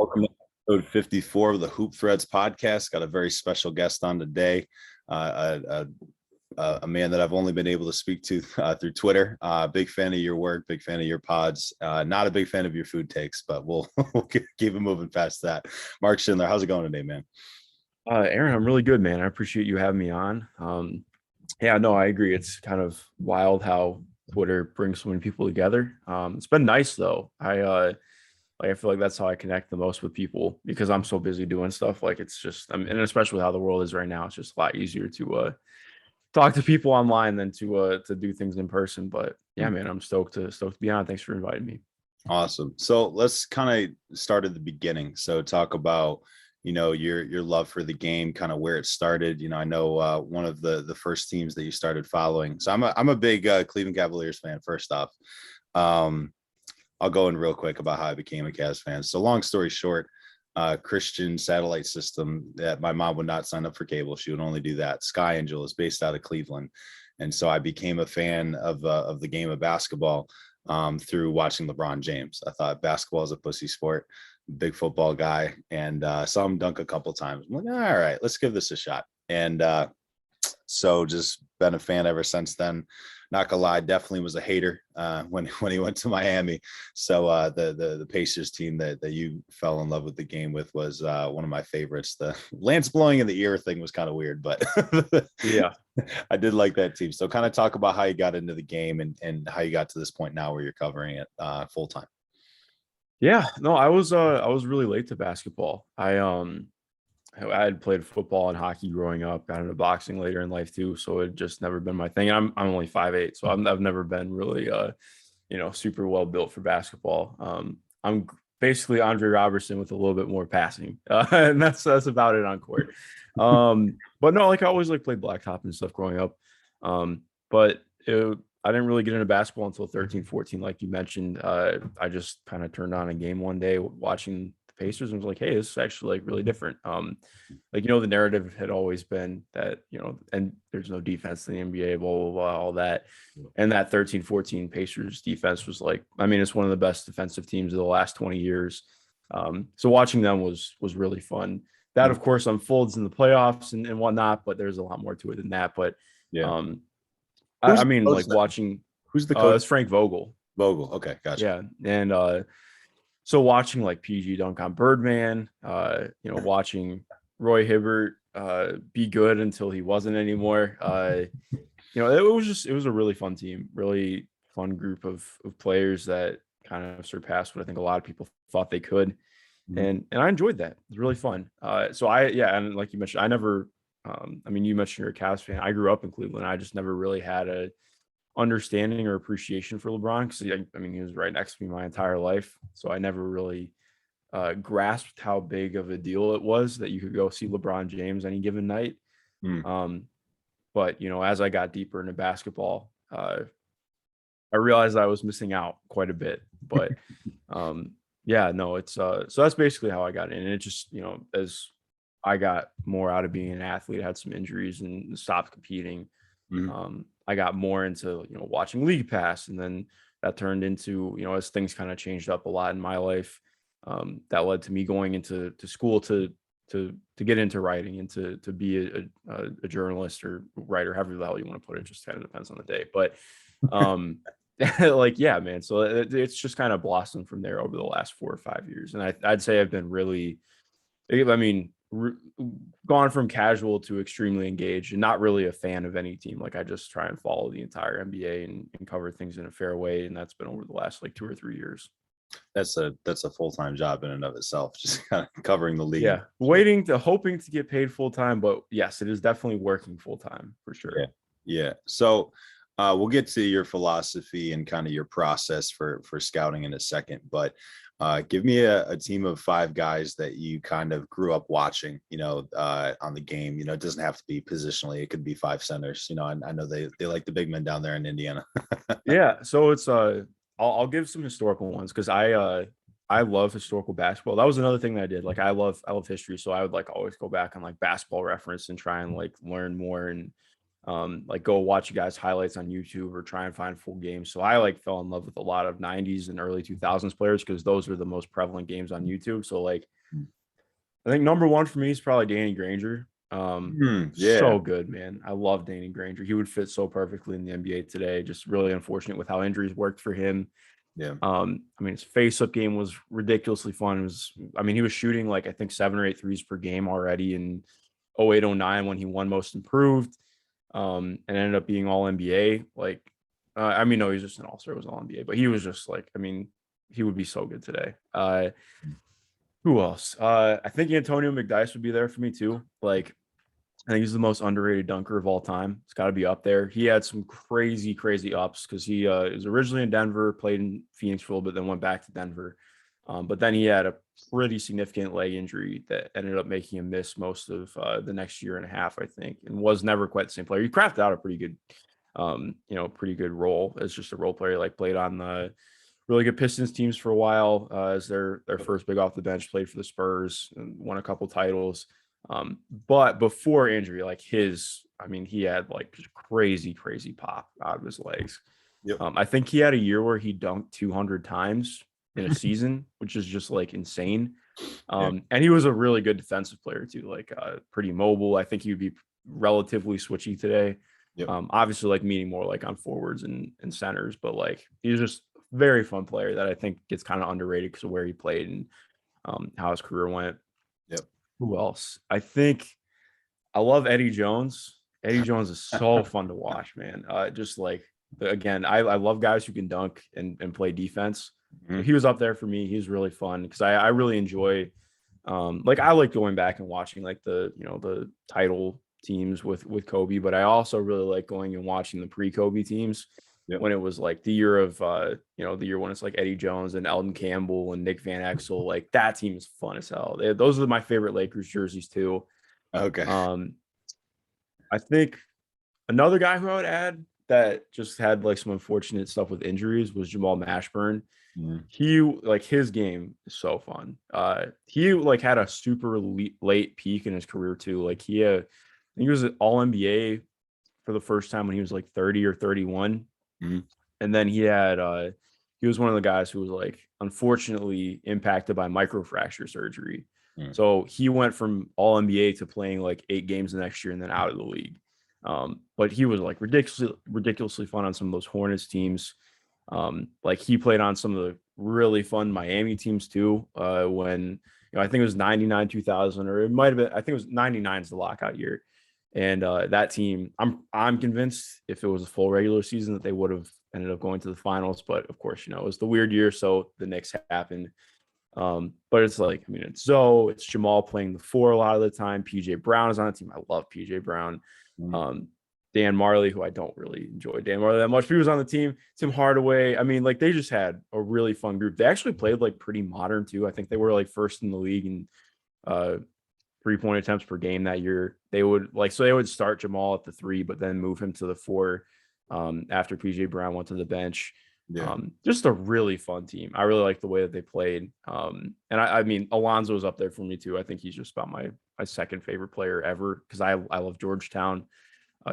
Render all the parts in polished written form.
Welcome to episode 54 of the Hoop Threads podcast. Got a very special guest on today, a man that I've only been able to speak to through Twitter. Big fan of your work, big fan of your pods. Not a big fan of your food takes, but we'll keep it moving past that. Mark Schindler, how's it going today, man? Aaron, I'm really good, man. I appreciate you having me on. Yeah, no, I agree. It's kind of wild how Twitter brings so many people together. It's been nice though. I feel like that's how I connect the most with people because I'm so busy doing stuff. Like it's just, and especially how the world is right now, it's just a lot easier to talk to people online than to do things in person. But yeah, man, I'm stoked to be on. Thanks for inviting me. Awesome. So let's kind of start at the beginning. So talk about your love for the game, kind of where it started. I know one of the first teams that you started following. So I'm a big Cleveland Cavaliers fan. First off, I'll go in real quick about how I became a Cavs fan. So long story short, Christian satellite system that my mom would not sign up for cable. She would only do that. Sky Angel is based out of Cleveland. And so I became a fan of the game of basketball through watching LeBron James. I thought basketball is a pussy sport, big football guy, and saw him dunk a couple times. I'm like, all right, let's give this a shot. And so just been a fan ever since then. Not gonna lie, definitely was a hater when he went to Miami. So the Pacers team that you fell in love with the game with was one of my favorites. The Lance blowing in the ear thing was kind of weird, but Yeah. I did like that team. So kind of talk about how you got into the game and how you got to this point now where you're covering it full time. Yeah, no, I was really late to basketball. I had played football and hockey growing up, got into boxing later in life too, so it just never been my thing. I'm only 5'8", so I've never been really super well built for basketball. I'm basically Andre Robertson with a little bit more passing, and that's about it on court. But no, like I always like played blacktop and stuff growing up. But I didn't really get into basketball until 13, 14, like you mentioned. I just kind of turned on a game one day watching the Pacers and was like, hey, this is actually like really different. The narrative had always been that, and there's no defense in the NBA, blah, blah, blah, all that. And that 13, 14 Pacers defense was like, I mean, it's one of the best defensive teams of the last 20 years. So watching them was really fun. That, of course, unfolds in the playoffs and whatnot, but there's a lot more to it than that. But Yeah. I mean, like watching, who's the coach? It's Frank Vogel. Vogel. Okay, gotcha. Yeah, and so watching like PG dunk on Birdman, watching Roy Hibbert be good until he wasn't anymore. It was a really fun team, really fun group of players that kind of surpassed what I think a lot of people thought they could, and I enjoyed that. It was really fun. And like you mentioned, I never. You mentioned you're a Cavs fan. I grew up in Cleveland. I just never really had a understanding or appreciation for LeBron because he was right next to me my entire life. So I never really grasped how big of a deal it was that you could go see LeBron James any given night. But as I got deeper into basketball, I realized I was missing out quite a bit. But it's so that's basically how I got in. And it just as I got more out of being an athlete, I had some injuries and stopped competing. I got more into watching League Pass, and then that turned into as things kind of changed up a lot in my life, that led to me going into school to get into writing and to be a journalist or writer, however the hell you want to put it. Just kind of depends on the day, but yeah, man. So it's just kind of blossomed from there over the last 4 or 5 years, and I'd say I've been really, gone from casual to extremely engaged and not really a fan of any team. Like I just try and follow the entire NBA and cover things in a fair way. And that's been over the last like 2 or 3 years. That's a full-time job in and of itself, just kind of covering the league. Yeah. Hoping to get paid full-time, but yes, it is definitely working full-time for sure. Yeah. So we'll get to your philosophy and kind of your process for scouting in a second, but give me a team of 5 guys that you kind of grew up watching, on the game. It doesn't have to be positionally. It could be 5 centers. I know they like the big men down there in Indiana. Yeah. So it's I'll give some historical ones because I love historical basketball. That was another thing that I did. Like I love history, so I would like always go back on like Basketball Reference and try and like learn more. And like go watch you guys highlights on YouTube or try and find full games. So I like fell in love with a lot of 90s and early 2000s players because those are the most prevalent games on YouTube. So like I think number one for me is probably Danny Granger. Yeah. So good, man. I love Danny Granger. He would fit so perfectly in the NBA today. Just really unfortunate with how injuries worked for him. Yeah. I mean, his face-up game was ridiculously fun. He was shooting like I think 7 or 8 threes per game already in 08, 09 when he won Most Improved, and ended up being All NBA. Like, no, he's just an All-Star, was All NBA, but he was just like, I mean, he would be so good today. Who else? I think Antonio McDyess would be there for me too. Like, I think he's the most underrated dunker of all time. It's got to be up there. He had some crazy, crazy ups because he was originally in Denver, played in Phoenix for a little bit, then went back to Denver. But then he had a pretty significant leg injury that ended up making him miss most of the next year and a half, I think, and was never quite the same player. He crafted out a pretty good, pretty good role as just a role player. Like played on the really good Pistons teams for a while as their first big off the bench. Played for the Spurs and won a couple titles. But before injury, like he had like just crazy, crazy pop out of his legs. Yep. I think he had a year where he dunked 200 times in a season, which is just like insane. And he was a really good defensive player too, like pretty mobile. I think he would be relatively switchy today. Yep. Obviously like meaning more like on forwards and centers, but like he's just a very fun player that I think gets kind of underrated because of where he played and how his career went. Yep. Who else? I think I love Eddie Jones. Eddie Jones is so fun to watch, man. Just like again, I love guys who can dunk and play defense. So he was up there for me. He was really fun because I really enjoy like I like going back and watching like the title teams with Kobe, but I also really like going and watching the pre-Kobe teams when it was like the year of the year when it's like Eddie Jones and Eldon Campbell and Nick Van Exel. Like that team is fun as hell. Those are my favorite Lakers jerseys too. Okay. I think another guy who I would add that just had like some unfortunate stuff with injuries was Jamal Mashburn. He like his game is so fun. He like had a super late peak in his career too. Like I think he was an All NBA for the first time when he was like 30 or 31. And then he was one of the guys who was like unfortunately impacted by microfracture surgery. So he went from All NBA to playing like 8 games the next year and then out of the league. But he was like ridiculously fun on some of those Hornets teams. Like he played on some of the really fun Miami teams too. When I think it was 99, 2000, or it might have been, I think it was 99 is the lockout year. And that team, I'm convinced if it was a full regular season that they would have ended up going to the finals. But of course, it was the weird year, so the Knicks happened. But it's like, it's Jamal playing the 4 a lot of the time. PJ Brown is on the team. I love PJ Brown. Dan Marley, who I don't really enjoy Dan Marley that much, but he was on the team. Tim Hardaway. They just had a really fun group. They actually played like pretty modern too. I think they were like first in the league in 3-point attempts per game that year. They would start Jamal at the 3, but then move him to the 4 after PJ Brown went to the bench. Just a really fun team. I really like the way that they played. And Alonzo is up there for me too. I think he's just about my second favorite player ever because I love Georgetown.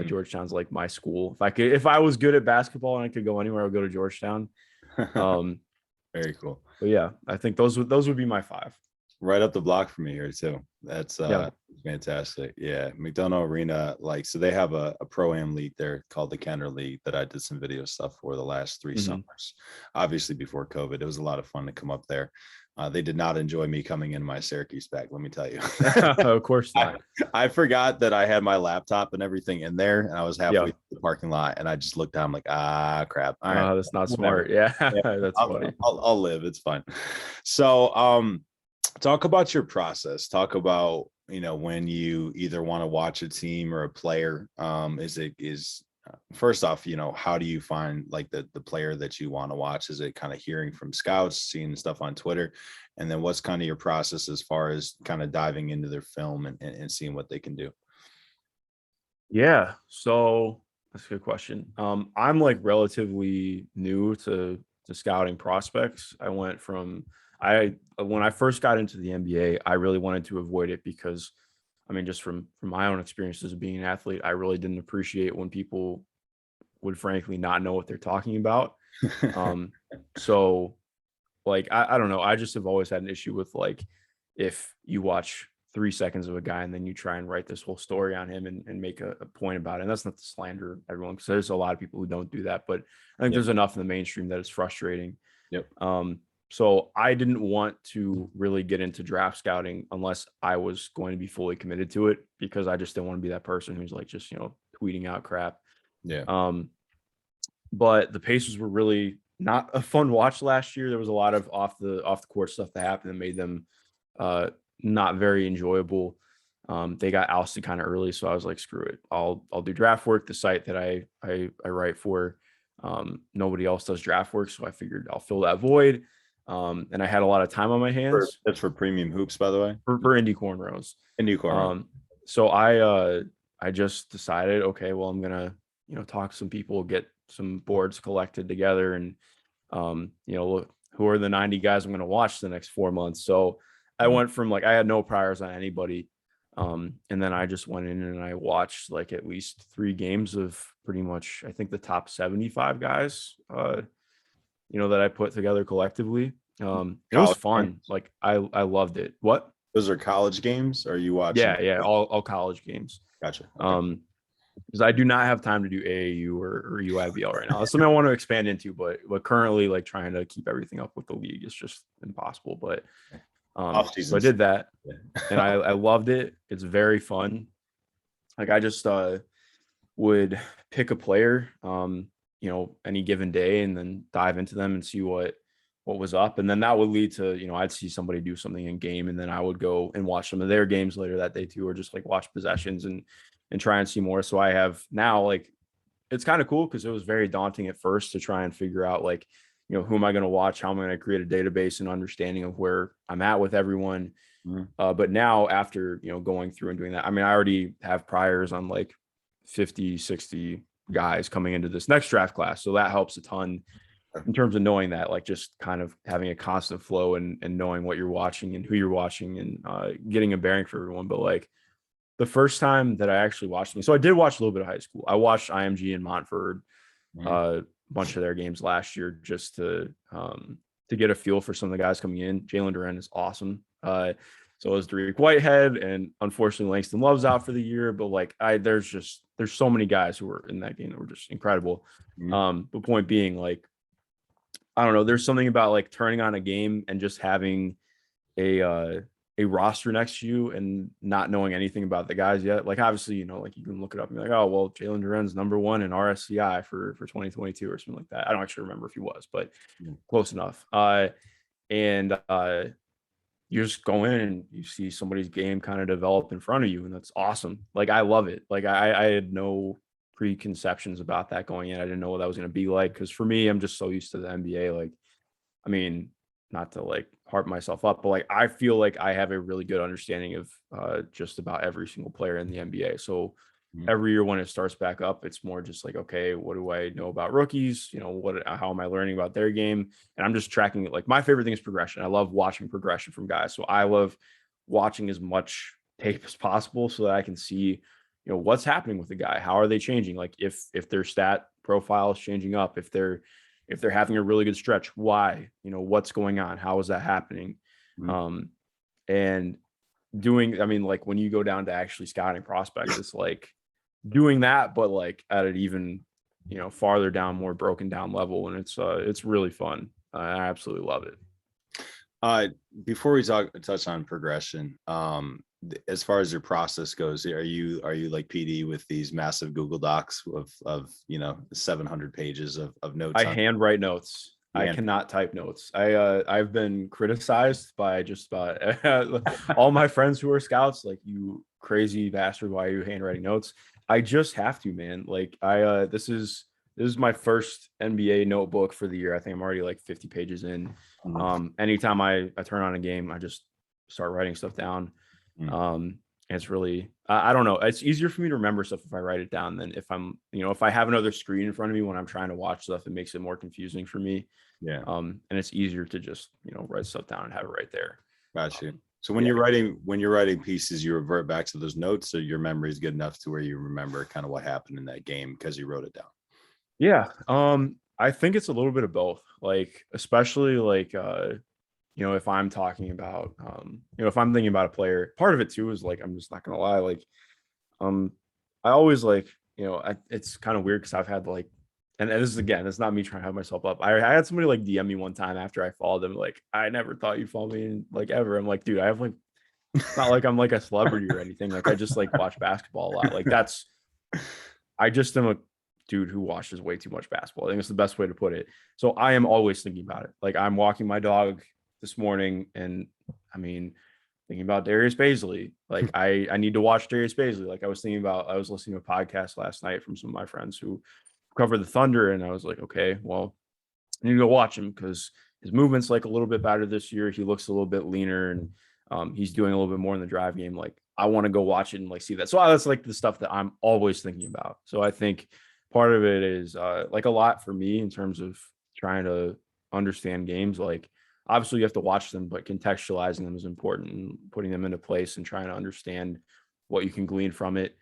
Georgetown's like my school. If I was good at basketball and I could go anywhere, I would go to Georgetown. Very cool. But yeah, I think those would be my 5. Right up the block from me here too. That's fantastic. Yeah, McDonough Arena, so they have a pro-am league there called the Kenner League that I did some video stuff for the last 3 summers. Obviously before COVID, it was a lot of fun to come up there. They did not enjoy me coming in my Syracuse bag, let me tell you. Of course not. I forgot that I had my laptop and everything in there, and I was halfway through the parking lot, and I just looked down, I'm like, crap. All right, that's not smart. Yeah, that's funny. I'll live. It's fine. So, talk about your process. Talk about, when you either want to watch a team or a player. First off, how do you find like the player that you want to watch? Is it kind of hearing from scouts, seeing stuff on Twitter? And then what's kind of your process as far as kind of diving into their film and seeing what they can do? Yeah. So that's a good question. I'm like relatively new to scouting prospects. I went from when I first got into the NBA, I really wanted to avoid it because I mean, just from my own experiences of being an athlete, I really didn't appreciate when people would frankly not know what they're talking about. Um, so like I don't know. I just have always had an issue with like if you watch 3 seconds of a guy and then you try and write this whole story on him and make a point about it. And that's not to slander everyone because there's a lot of people who don't do that, but I think Yep. there's enough in the mainstream that it's frustrating. Yep. So I didn't want to really get into draft scouting unless I was going to be fully committed to it because I just didn't want to be that person who's like just, tweeting out crap. Yeah. But the Pacers were really not a fun watch last year. There was a lot of off the court stuff that happened that made them not very enjoyable. They got ousted kind of early, so I was like, screw it. I'll do draft work. The site that I write for, nobody else does draft work, so I figured I'll fill that void. And I had a lot of time on my hands That's for Premium Hoops, by the way. for indie cornrows. Indie cornrows. So I just decided, okay, well, I'm gonna talk to some people, get some boards collected together, and look, who are the 90 guys I'm gonna watch the next 4 months. So I went from like I had no priors on anybody. And then I just went in and I watched like at least 3 games of pretty much I think the top 75 guys that I put together collectively. It was College fun. games? Like I loved it. What? Those are college games, or are you watching? Yeah, all college games. Gotcha. Okay. Because I do not have time to do AAU or UIBL right now. That's something I want to expand into, but currently like trying to keep everything up with the league is just impossible. But so I did that and I loved it. It's very fun. Like I just would pick a player, any given day and then dive into them and see what was up. And then that would lead to, I'd see somebody do something in game and then I would go and watch some of their games later that day too, or just like watch possessions and try and see more. So I have now like, it's kind of cool because it was very daunting at first to try and figure out like, who am I going to watch? How am I going to create a database and understanding of where I'm at with everyone? But now after, going through and doing that, I mean, I already have priors on like 50, 60 guys coming into this next draft class. So that helps a ton in terms of knowing that, like just kind of having a constant flow and knowing what you're watching and who you're watching and getting a bearing for everyone. But like the first time that I actually watched them, so I did watch a little bit of high school. I watched IMG and Montford, a bunch of their games last year just to get a feel for some of the guys coming in. Jalen Duren is awesome. So is Derek Whitehead, and unfortunately Langston Love's out for the year. But like there's so many guys who were in that game that were just incredible. The point being, like, I don't know, there's something about like turning on a game and just having a roster next to you and not knowing anything about the guys yet. Like obviously, like you can look it up and be like, oh, well, Jalen Duren's #1 in RSCI for 2022 or something like that. I don't actually remember if he was, but close enough. And you just go in and you see somebody's game kind of develop in front of you, and that's awesome. Like I love it. Like I had no preconceptions about that going in. I didn't know what that was going to be like because for me, I'm just so used to the NBA. Like, I mean, not to like harp myself up, but like I feel like I have a really good understanding of just about every single player in the NBA. So every year when it starts back up, it's more just like, okay, what do I know about rookies? How am I learning about their game? And I'm just tracking it. Like my favorite thing is progression. I love watching progression from guys. So I love watching as much tape as possible so that I can see, what's happening with the guy. How are they changing? Like if their stat profile is changing up, if they're having a really good stretch, why? What's going on? How is that happening? And doing, I mean, like when you go down to actually scouting prospects, it's like doing that, but like at an even, farther down, more broken down level. And it's really fun. I absolutely love it. Before we touch on progression, as far as your process goes, are you like PD with these massive Google Docs of 700 pages of notes? I handwrite notes. I cannot type notes. I've been criticized by just about all my friends who are scouts, like, you crazy bastard, why are you handwriting notes? I just have to, man. Like this is my first NBA notebook for the year. I think I'm already like 50 pages in. Anytime I turn on a game, I just start writing stuff down. And it's really, I don't know. It's easier for me to remember stuff if I write it down than if I'm, if I have another screen in front of me when I'm trying to watch stuff, it makes it more confusing for me. Yeah. And it's easier to just, write stuff down and have it right there. Got you. So Yeah. when you're writing pieces, you revert back to those notes, or your memory is good enough to where you remember kind of what happened in that game because you wrote it down. Yeah. I think it's a little bit of both. Like, especially like if I'm talking about if I'm thinking about a player, part of it too is like I'm just not gonna lie, like um I always like, it's kind of weird because I've had like, and this is again, it's not me trying to have myself up. I had somebody like DM me one time after I followed them, like, I never thought you followed me in, like, ever. I'm like, dude, I have like, it's not like I'm like a celebrity or anything. Like, I just like watch basketball a lot. Like, I just am a dude who watches way too much basketball. I think it's the best way to put it. So I am always thinking about it. Like, I'm walking my dog this morning, and I mean, thinking about Darius Baisley. Like, I need to watch Darius Baisley. Like, I was listening to a podcast last night from some of my friends who cover the Thunder, and I was like, okay, well, I need to go watch him because his movement's like a little bit better this year. He looks a little bit leaner, and he's doing a little bit more in the drive game. Like, I want to go watch it and like see that. So that's like the stuff that I'm always thinking about. So I think part of it is like a lot for me in terms of trying to understand games. Like, obviously you have to watch them, but contextualizing them is important, and putting them into place and trying to understand what you can glean from it.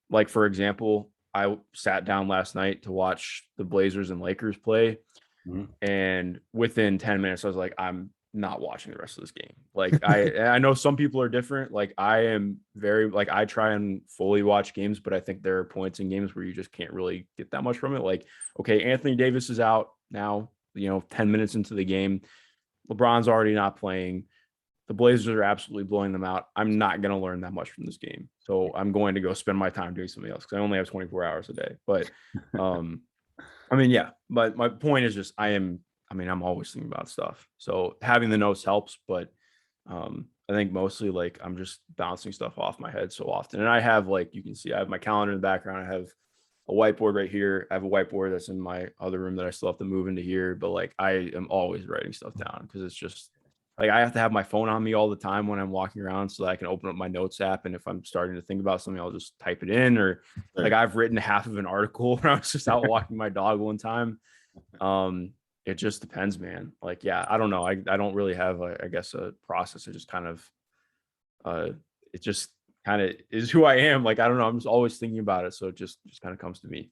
Like, for example, I sat down last night to watch the Blazers and Lakers play, Mhm. and within 10 minutes, I was like, I'm not watching the rest of this game. Like, I know some people are different. Like, I am very, like, I try and fully watch games, but I think there are points in games where you just can't really get that much from it. Like, okay, Anthony Davis is out now, 10 minutes into the game. LeBron's already not playing. The Blazers are absolutely blowing them out. I'm not going to learn that much from this game. So I'm going to go spend my time doing something else because I only have 24 hours a day. But I mean, yeah, but my point is just I'm always thinking about stuff. So having the notes helps, but I think mostly like I'm just bouncing stuff off my head so often. And I have, like, you can see I have my calendar in the background. I have a whiteboard right here. I have a whiteboard that's in my other room that I still have to move into here. But like, I am always writing stuff down because it's just like I have to have my phone on me all the time when I'm walking around so that I can open up my notes app. And if I'm starting to think about something, I'll just type it in. Or like, Sure. I've written half of an article when I was just out walking my dog one time. Um, it just depends, man. Like, yeah, I don't know. I don't really have I guess a process. It just kind of uh it just kind of is who I am. Like, I don't know. I'm just always thinking about it. So it just kind of comes to me.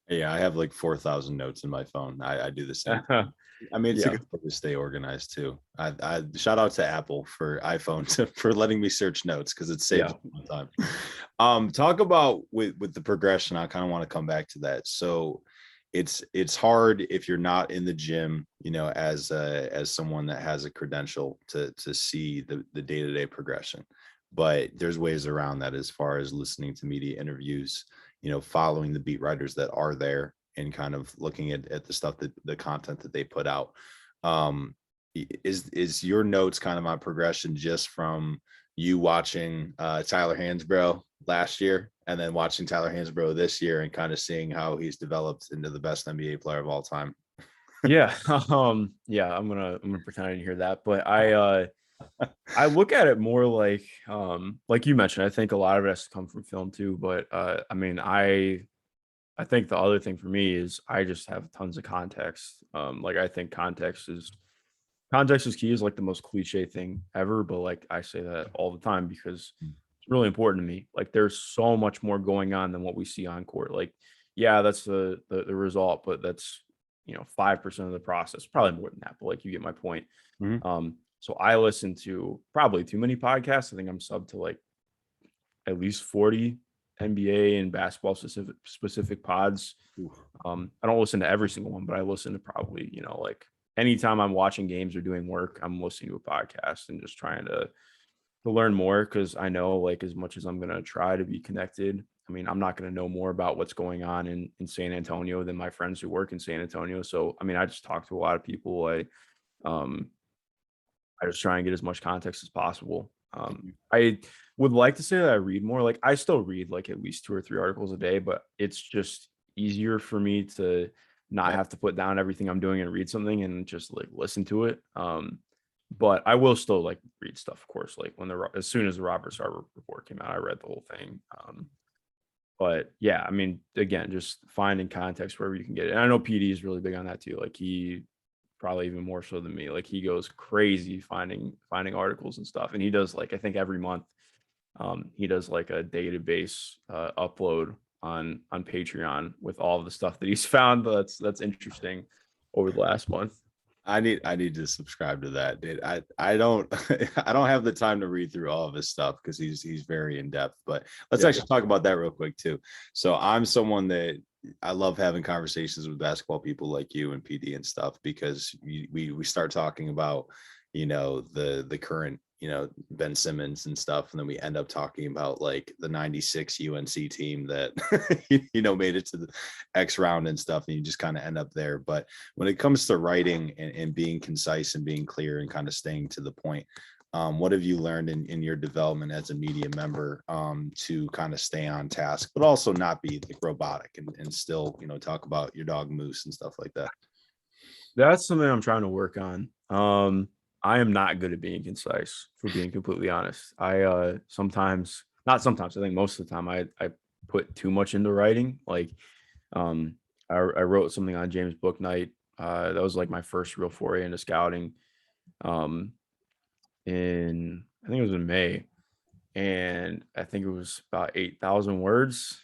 Yeah, I have like 4,000 notes in my phone. I do the same thing. I mean, it's a Yeah. good way to stay organized too. I shout out to Apple for iPhone for letting me search notes because it saves Yeah. a lot of time. Talk about with the progression. I kind of want to come back to that. So it's hard if you're not in the gym, as someone that has a credential to see the day-to-day progression. But there's ways around that as far as listening to media interviews, following the beat writers that are there and kind of looking at the stuff that the content that they put out. Is your notes kind of on progression just from you watching Tyler Hansbrough last year and then watching Tyler Hansbrough this year and kind of seeing how he's developed into the best NBA player of all time? Yeah. Yeah, I'm gonna pretend I didn't hear that. But I look at it more like you mentioned, I think a lot of it has to come from film too. But I mean, I think the other thing for me is I just have tons of context. Like, I think context is key, is like the most cliche thing ever, but like I say that all the time because it's really important to me. Like, there's so much more going on than what we see on court. Like, yeah, that's the result, but that's 5% of the process, probably more than that, but like, you get my point. Mhm. So I listen to probably too many podcasts. I think I'm sub to like at least 40 NBA and basketball specific pods. Oof. I don't listen to every single one, but I listen to probably, like, anytime I'm watching games or doing work, I'm listening to a podcast and just trying to learn more, because I know, like, as much as I'm gonna try to be connected, I mean, I'm not gonna know more about what's going on in San Antonio than my friends who work in San Antonio. So I mean, I just talk to a lot of people. Um I just try and get as much context as possible. I would like to say that I read more. Like, I still read like at least 2 or 3 articles a day, but it's just easier for me to not Yeah. have to put down everything I'm doing and read something and just like listen to it. But I will still like read stuff, of course. Like, as soon as the Robert Sarver report came out, I read the whole thing. But yeah, I mean, again, just finding context wherever you can get it. And I know PD is really big on that too. Like, he probably even more so than me. Like he goes crazy finding articles and stuff. And he does like I think every month he does like a database upload on Patreon with all of the stuff that he's found. That's interesting over the last month. I need to subscribe to that, dude. I don't I don't have the time to read through all of his stuff because he's very in depth. But let's Yeah. actually talk about that real quick too. So I'm someone that I love having conversations with basketball people like you and PD and stuff because we start talking about the current Ben Simmons and stuff, and then we end up talking about like the '96 UNC team that made it to the X round and stuff, and you just kind of end up there. But when it comes to writing and being concise and being clear and kind of staying to the point, what have you learned in your development as a media member to kind of stay on task, but also not be like robotic and still, talk about your dog Moose and stuff like that? That's something I'm trying to work on. I am not good at being concise, for being completely honest. I sometimes, not sometimes, I think most of the time I put too much into writing. Like I wrote something on James Book Night. That was like my first real foray into scouting. Um in I think it was in May, and I think it was about 8,000 words.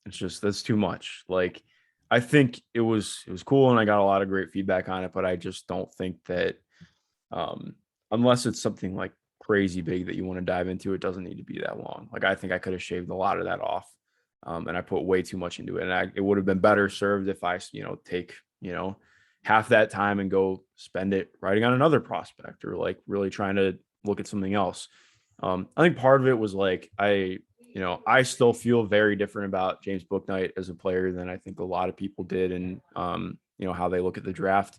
It's just that's too much. Like I think it was cool and I got a lot of great feedback on it, but I just don't think that um unless it's something like crazy big that you want to dive into, it doesn't need to be that long. Like I think I could have shaved a lot of that off. And I put way too much into it. And it would have been better served if I, take, half that time and go spend it writing on another prospect or like really trying to look at something else. I think part of it was like I still feel very different about James Booknight as a player than I think a lot of people did, and how they look at the draft,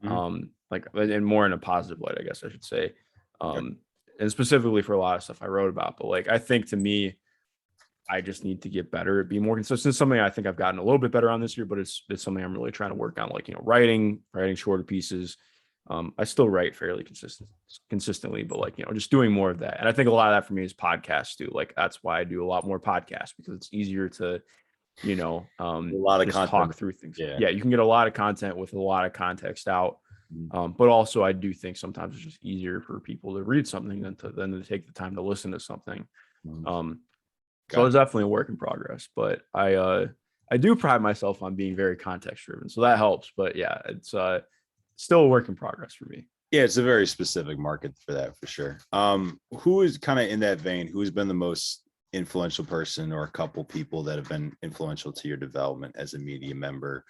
Mhm. like and more in a positive light, I guess I should say, Okay. and specifically for a lot of stuff I wrote about. But like I think to me, I just need to get better at being more consistent. It's something I think I've gotten a little bit better on this year, but it's something I'm really trying to work on. Like writing shorter pieces. I still write fairly consistently, but like just doing more of that. And I think a lot of that for me is podcasts too. Like that's why I do a lot more podcasts, because it's easier to A lot of just content. talk through things. Yeah. Yeah, you can get a lot of content with a lot of context out. Mhm. But also I do think sometimes it's just easier for people to read something than to take the time to listen to something. Mhm. Um, so Got it's definitely a work in progress, but I do pride myself on being very context driven. So that helps. But yeah, it's still a work in progress for me. Yeah, it's a very specific market for that for sure. Who is kind of in that vein? Who's been the most influential person or a couple people that have been influential to your development as a media member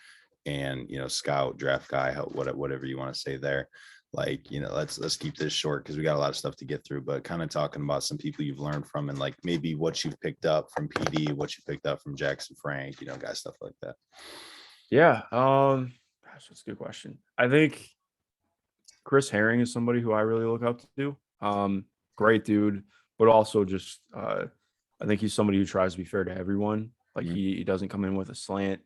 and scout, draft guy, whatever you want to say there? Like, let's keep this short because we got a lot of stuff to get through, but kind of talking about some people you've learned from and like maybe what you've picked up from PD, what you picked up from Jackson Frank, guys, stuff like that. Yeah. Gosh, that's a good question. I think Chris Herring is somebody who I really look up to. Great dude, but also just I think he's somebody who tries to be fair to everyone. Like Mhm. he doesn't come in with a slant.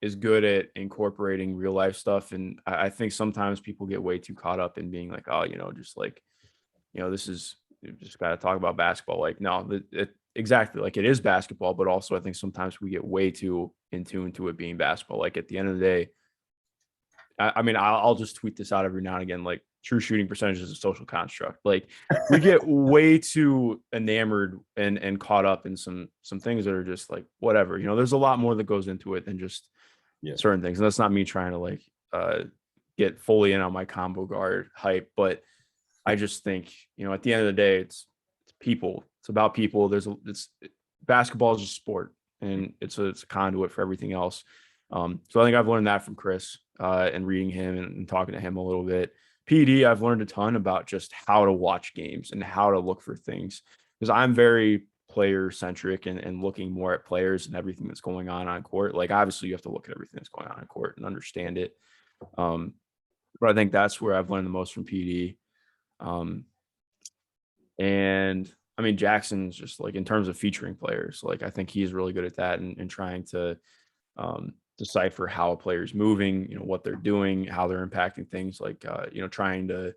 Is good at incorporating real life stuff, and I think sometimes people get way too caught up in being like, oh, just like this is you just got to talk about basketball. Like no, exactly like it is basketball, but also I think sometimes we get way too in tune to it being basketball. Like at the end of the day, I mean, I'll just tweet this out every now and again. Like true shooting percentage is a social construct. Like we get way too enamored and caught up in some things that are just like whatever. There's a lot more that goes into it than just Yeah. certain things. And that's not me trying to like get fully in on my combo guard hype, but I just think at the end of the day, it's people. It's about people. Basketball is a sport, and it's a conduit for everything else. So I think I've learned that from Chris and reading him and talking to him a little bit. PD, I've learned a ton about just how to watch games and how to look for things, because I'm very player centric and looking more at players and everything that's going on court. Like obviously you have to look at everything that's going on court and understand it. Um, but I think that's where I've learned the most from PD. Um, and I mean, Jackson's just like in terms of featuring players, like I think he's really good at that and trying to decipher how a player's moving, what they're doing, how they're impacting things, like trying to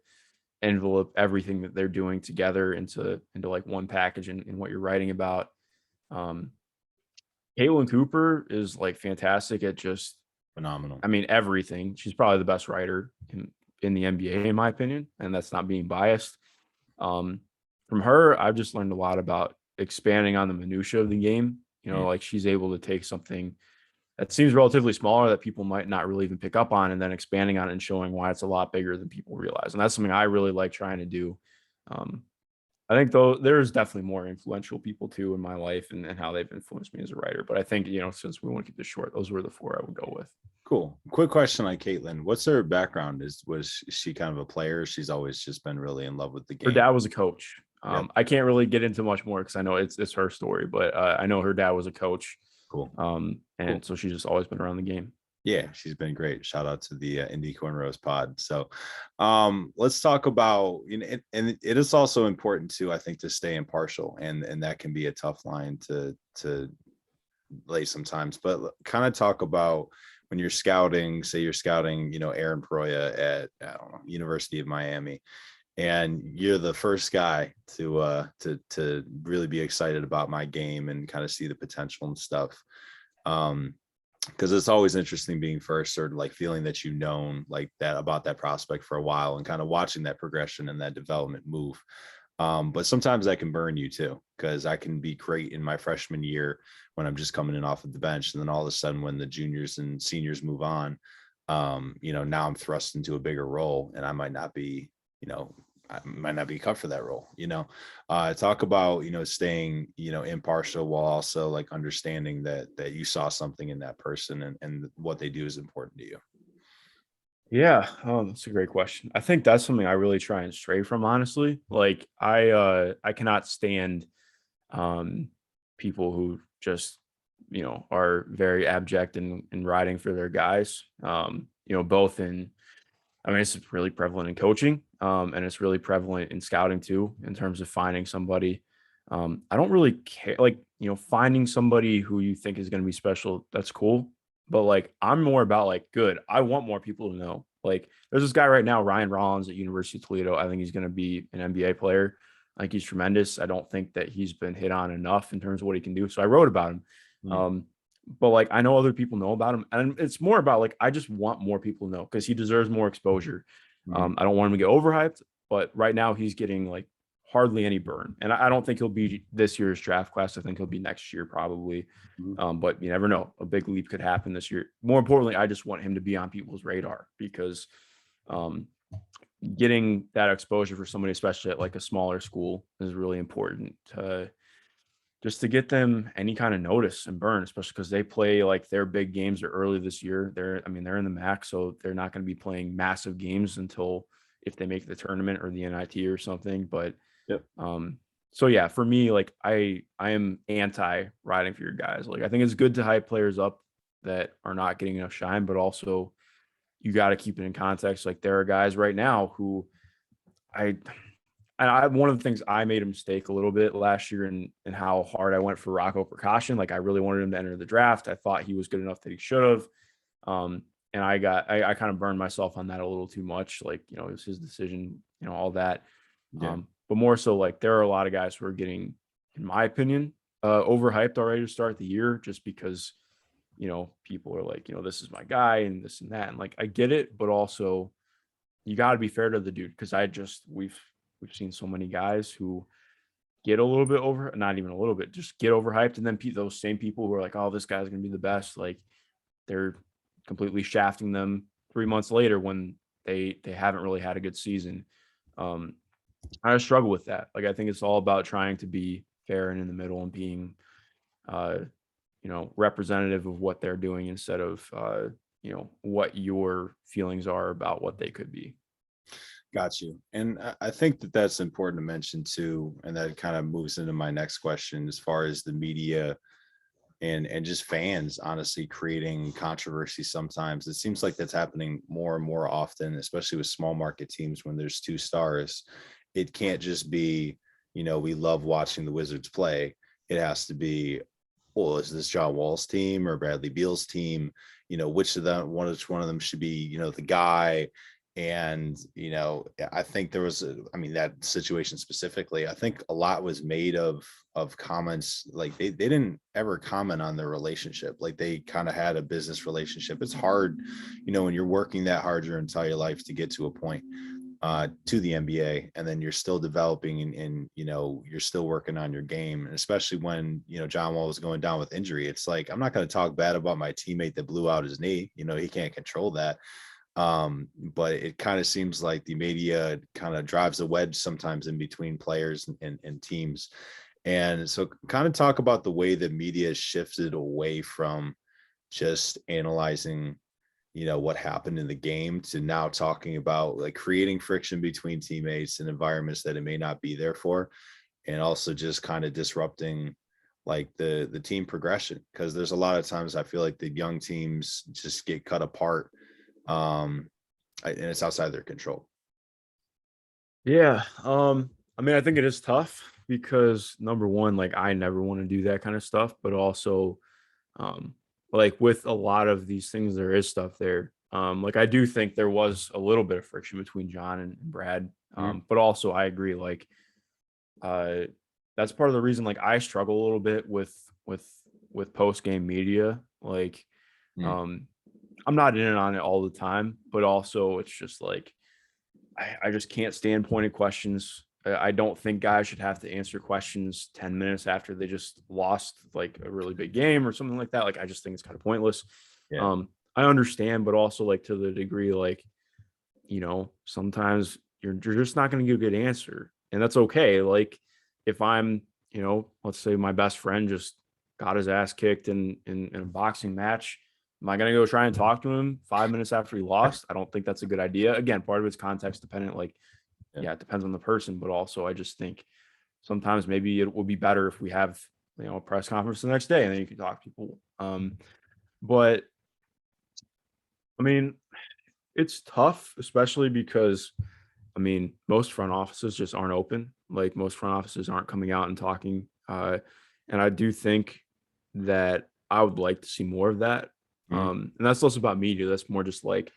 envelope everything that they're doing together into like one package and what you're writing about. Um, Caitlin Cooper is like fantastic at just Phenomenal. I mean, everything. She's probably the best writer in the NBA, in my opinion, and that's not being biased. Um, from her, I've just learned a lot about expanding on the minutia of the game. Mm. Like she's able to take something that seems relatively smaller that people might not really even pick up on, and then expanding on it and showing why it's a lot bigger than people realize. And that's something I really like trying to do. Um, I think though there's definitely more influential people too in my life and how they've influenced me as a writer. But I think, since we want to keep this short, those were the four I would go with. Cool. Quick question on Caitlin. What's her background? Was she kind of a player? She's always just been really in love with the Her game. dad was a coach. Yep. I can't really get into much more because I know it's her story, but I know her dad was a coach. Cool. And Cool. so she's just always been around the game. Yeah, she's been great. Shout out to the Indie Cornrows pod. So let's talk about, and it is also important too, I think, to stay impartial, and that can be a tough line to lay sometimes, but kind of talk about when you're scouting, say you're scouting, Aaron Proya at, I don't know, University of Miami, and you're the first guy to really be excited about my game and kind of see the potential and stuff. Because it's always interesting being first, or like feeling that you've known like that about that prospect for a while and kind of watching that progression and that development move. But sometimes that can burn you too, because I can be great in my freshman year when I'm just coming in off of the bench. And then all of a sudden, when the juniors and seniors move on, now I'm thrust into a bigger role, and I might not be, I might not be cut for that role. Talk about, staying, impartial, while also like understanding that you saw something in that person, and what they do is important to you. Yeah, that's a great question. I think that's something I really try and stray from, honestly. Like I cannot stand people who just, are very abject in riding for their guys. Both in I mean, it's really prevalent in coaching, and it's really prevalent in scouting too, in terms of finding somebody. I don't really care, like, finding somebody who you think is going to be special. That's cool, but like, I'm more about like, good. I want more people to know. Like, there's this guy right now, Ryan Rollins at University of Toledo. I think he's going to be an NBA player. I think he's tremendous. I don't think that he's been hit on enough in terms of what he can do. So I wrote about him. Mm. Um, but like I know other people know about him, and it's more about like I just want more people to know because he deserves more exposure. Mm. I don't want him to get overhyped, but right now he's getting like hardly any burn, and I don't think he'll be this year's draft class. I think he'll be next year probably, Mm. but you never know. A big leap could happen this year. More importantly, I just want him to be on people's radar because um, getting that exposure for somebody, especially at like a smaller school, is really important to just to get them any kind of notice and burn, especially because they play like their big games are early this year. They're in the MAC, so they're not going to be playing massive games until if they make the tournament or the NIT or something. But Yep. so yeah, for me, like I am anti riding for your guys. Like I think it's good to hype players up that are not getting enough shine, but also you got to keep it in context. Like there are guys right now who I one of the things I made a mistake a little bit last year in how hard I went for Rocco Precaution. Like I really wanted him to enter the draft. I thought he was good enough that he should have. And I kind of burned myself on that a little too much. Like, it was his decision, all that. Yeah. But more so like there are a lot of guys who are getting, in my opinion, overhyped already to start the year just because, people are like, this is my guy and this and that. And like I get it, but also you got to be fair to the dude because we've seen so many guys who get a little bit over, not even a little bit, just get overhyped, and then those same people who are like, "Oh, this guy's gonna be the best," like they're completely shafting them 3 months later when they haven't really had a good season. Um, I struggle with that. Like I think it's all about trying to be fair and in the middle and being, uh, representative of what they're doing instead of, what your feelings are about what they could be. Got you. And I think that that's important to mention too. And that kind of moves into my next question as far as the media and just fans honestly creating controversy. Sometimes it seems like that's happening more and more often, especially with small market teams. When there's two stars, it can't just be, we love watching the Wizards play. It has to be, well, is this John Wall's team or Bradley Beal's team? Which of them, which one of them should be, the guy? And, I think there was, that situation specifically, I think a lot was made of comments. Like they didn't ever comment on their relationship. Like they kind of had a business relationship. It's hard, when you're working that hard your entire life to get to a point, to the NBA, and then you're still developing and you're still working on your game. And especially when, John Wall was going down with injury, it's like, I'm not going to talk bad about my teammate that blew out his knee. He can't control that. But it kind of seems like the media kind of drives a wedge sometimes in between players and teams. And so kind of talk about the way the media has shifted away from just analyzing, what happened in the game, to now talking about like creating friction between teammates and environments that it may not be there for, and also just kind of disrupting like the team progression, because there's a lot of times I feel like the young teams just get cut apart, and it's outside their control. Yeah. I think it is tough because number one, like I never want to do that kind of stuff, but also um like with a lot of these things there is stuff there. Like I do think there was a little bit of friction between John and Brad. Mhm. But also I agree, like uh that's part of the reason like I struggle a little bit with post game media. Like Mm. um I'm not in and on it all the time, but also it's just like I just can't stand pointed questions. I don't think guys should have to answer questions 10 minutes after they just lost like a really big game or something like that. Like I just think it's kind of pointless. Yeah. I understand, but also like to the degree, like, sometimes you're just not going to get a good answer. And that's okay. Like if I'm, let's say my best friend just got his ass kicked in a boxing match. Am I going to go try and talk to him 5 minutes after he lost? I don't think that's a good idea. Again, part of it's context dependent. Like, Yeah. yeah, it depends on the person, but also I just think sometimes maybe it will be better if we have, a press conference the next day and then you can talk to people. But I mean, it's tough, especially because most front offices just aren't open. Like most front offices aren't coming out and talking. And I do think that I would like to see more of that. Mhm. And that's less about media. That's more just like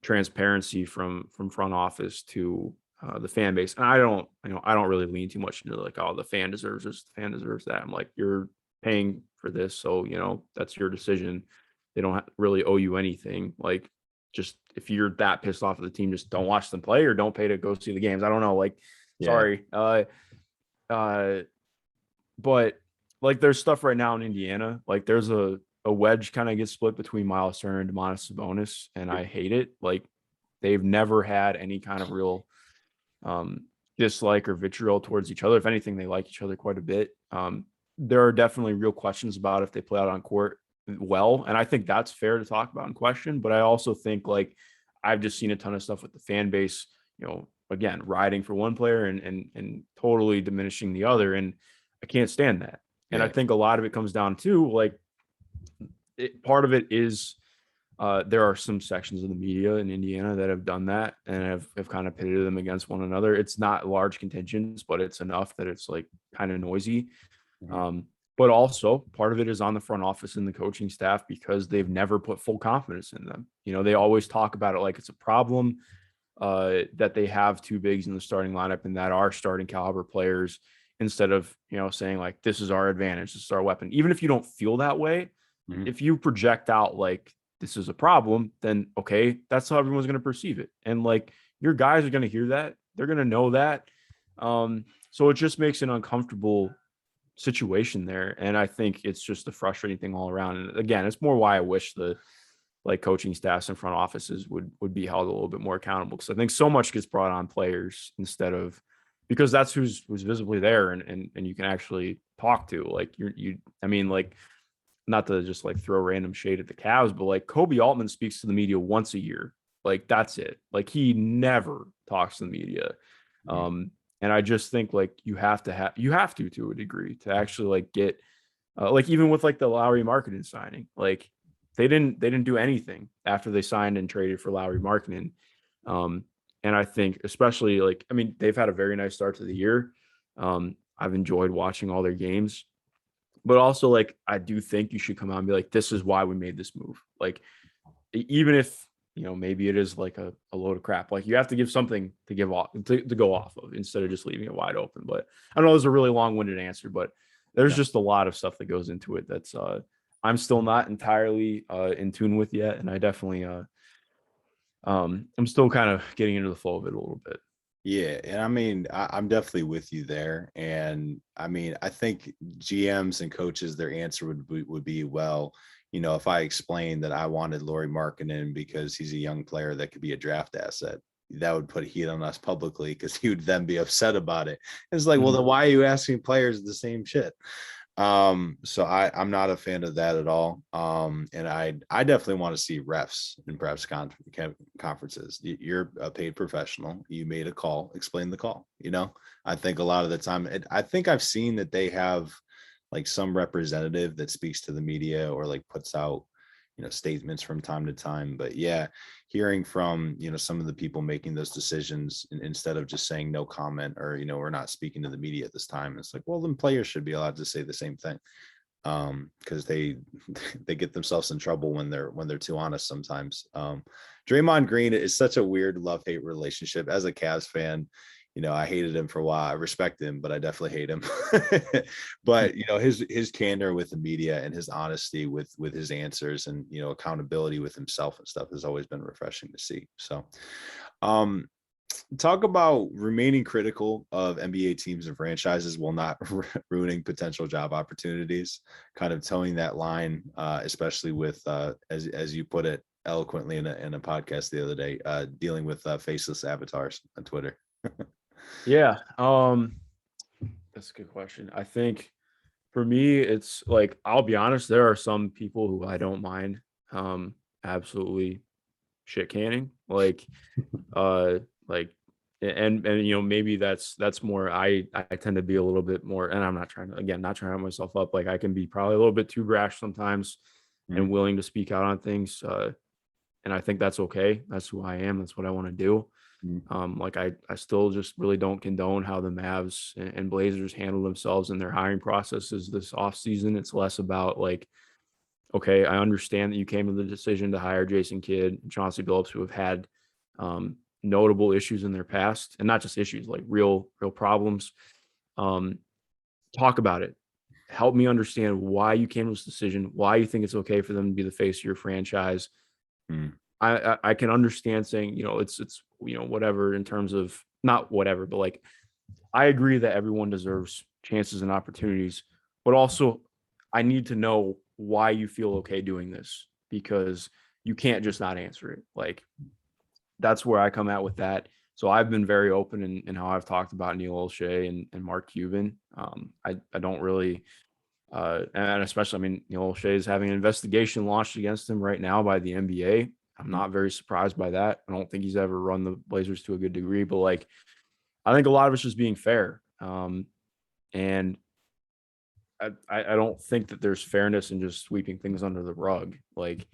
transparency from front office to the fan base. And I don't really lean too much into like, oh, the fan deserves this, the fan deserves that. I'm like, you're paying for this, so that's your decision. They don't really owe you anything. Like just if you're that pissed off at the team, just don't watch them play or don't pay to go see the games. I don't know. Like, Yeah. sorry. Uh, but like there's stuff right now in Indiana. Like there's a wedge kind of gets split between Miles Turner and Domantas Sabonis, and I hate it. Like they've never had any kind of real um dislike or vitriol towards each other. If anything, they like each other quite a bit. There are definitely real questions about if they play out on court well, and I think that's fair to talk about in question. But I also think like I've just seen a ton of stuff with the fan base, again, riding for one player and totally diminishing the other, and I can't stand that. And I Yeah. think a lot of it comes down to like part of it is there are some sections of the media in Indiana that have done that and have kind of pitted them against one another. It's not large contingents, but it's enough that it's like kind of noisy. Mhm. Um, but also part of it is on the front office and the coaching staff because they've never put full confidence in them. They always talk about it like it's a problem that they have two bigs in the starting lineup and that are starting caliber players instead of, saying like, this is our advantage, this is our weapon. Even if you don't feel that way, Mhm. if you project out like this is a problem, then okay, that's how everyone's going to perceive it. And like your guys are going to hear that, they're going to know that. So it just makes an uncomfortable situation there. And I think it's just a frustrating thing all around. And again, it's more why I wish the like coaching staffs and front offices would be held a little bit more accountable because I think so much gets brought on players instead of because that's who's visibly there and you can actually talk to like like not to just like throw random shade at the Cavs, but like Kobe Altman speaks to the media once a year. Like that's it. Like he never talks to the media. Mhm. And I just think like you have to a degree to actually like get like even with like the Lowry marketing signing, like they didn't do anything after they signed and traded for Lowry marketing. Um, and I think especially like they've had a very nice start to the year. I've enjoyed watching all their games. But also, like, I do think you should come out and be like, this is why we made this move. Like, even if maybe it is like a load of crap. Like you have to give something to give off to go off of instead of just leaving it wide open. But I know it's a really long-winded answer, but there's Yeah. just a lot of stuff that goes into it that's I'm still not entirely in tune with yet. And I definitely I'm still kind of getting into the flow of it a little bit. Yeah, and I mean, I'm definitely with you there. And I mean, I think GMs and coaches, their answer would be, well, if I explained that I wanted Laurie Markkinen because he's a young player that could be a draft asset, that would put heat on us publicly because he would then be upset about it. It's like, well, Mhm. then why are you asking players the same shit? So I'm not a fan of that at all. And I definitely want to see refs in perhaps conferences. You're a paid professional, you made a call, explain the call. I think a lot of the time, I think I've seen that they have like some representative that speaks to the media or like puts out statements from time to time. But yeah, hearing from some of the people making those decisions, instead of just saying no comment, or we're not speaking to the media at this time, it's like, well, then players should be allowed to say the same thing, because they they get themselves in trouble when they're too honest sometimes. Draymond Green is such a weird love-hate relationship. As a Cavs fan, I hated him for a while. I respect him, but I definitely hate him. But his candor with the media and his honesty with his answers, and accountability with himself and stuff has always been refreshing to see. So um talk about remaining critical of NBA teams and franchises while not ruining potential job opportunities, kind of towing that line, especially with, as you put it eloquently in a podcast the other day, dealing with faceless avatars on Twitter. Yeah. That's a good question. I think for me, it's like, I'll be honest, there are some people who I don't mind um absolutely shit canning. Uh like and maybe that's more I tend to be a little bit more, and I'm not trying to, again, not trying to hype myself up. Like I can be probably a little bit too brash sometimes and Mhm. willing to speak out on things. And I think that's okay. That's who I am. That's what I want to do. Mhm. Like I still just really don't condone how the Mavs and Blazers handle themselves in their hiring processes this offseason. It's less about like, okay, I understand that you came to the decision to hire Jason Kidd and Chauncey Billups, who have had notable issues in their past, and not just issues, like real problems. Um, Talk about it. Help me understand why you came to this decision, why you think it's okay for them to be the face of your franchise. Mhm. I can understand saying, it's whatever, in terms of, not whatever, but like, I agree that everyone deserves chances and opportunities, but also I need to know why you feel okay doing this, because you can't just not answer it. Like that's where I come at with that. So I've been very open in how I've talked about Neil Olshey and Mark Cuban. I don't really, and especially, I mean, Neil Olshey is having an investigation launched against him right now by the NBA. I'm not very surprised by that. I don't think he's ever run the Blazers to a good degree, but like, I think a lot of it's just being fair. And I don't think that there's fairness in just sweeping things under the rug. Like,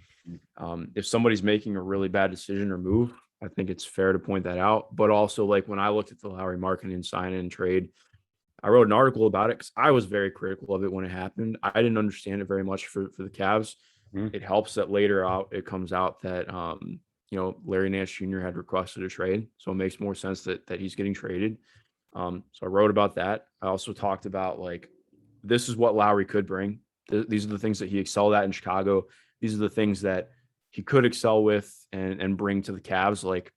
if somebody's making a really bad decision or move, I think it's fair to point that out. But also, like when I looked at the Lowry marketing sign and trade, I wrote an article about it because I was very critical of it when it happened. I didn't understand it very much for the Cavs. Mhm. It helps that later out it comes out that Larry Nance Jr. had requested a trade, so it makes more sense that he's getting traded. So I wrote about that. I also talked about like, this is what Lowry could bring. These are the things that he excelled at in Chicago. These are the things that he could excel with and bring to the Cavs. Like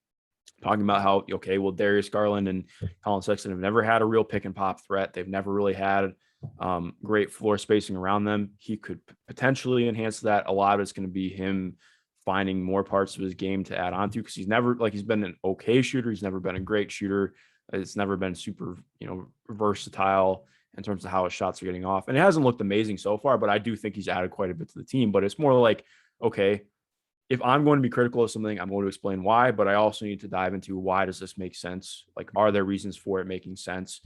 talking about how, okay, well, Darius Garland and Colin Sexton have never had a real pick and pop threat. They've never really had great floor spacing around them. He could potentially enhance that. A lot of it's going to be him finding more parts of his game to add on to, because he's never, like, he's been an okay shooter. He's never been a great shooter. It's never been super, versatile in terms of how his shots are getting off. And it hasn't looked amazing so far, but I do think he's added quite a bit to the team. But it's more like, okay, if I'm going to be critical of something, I'm going to explain why, but I also need to dive into, why does this make sense? Like, are there reasons for it making sense?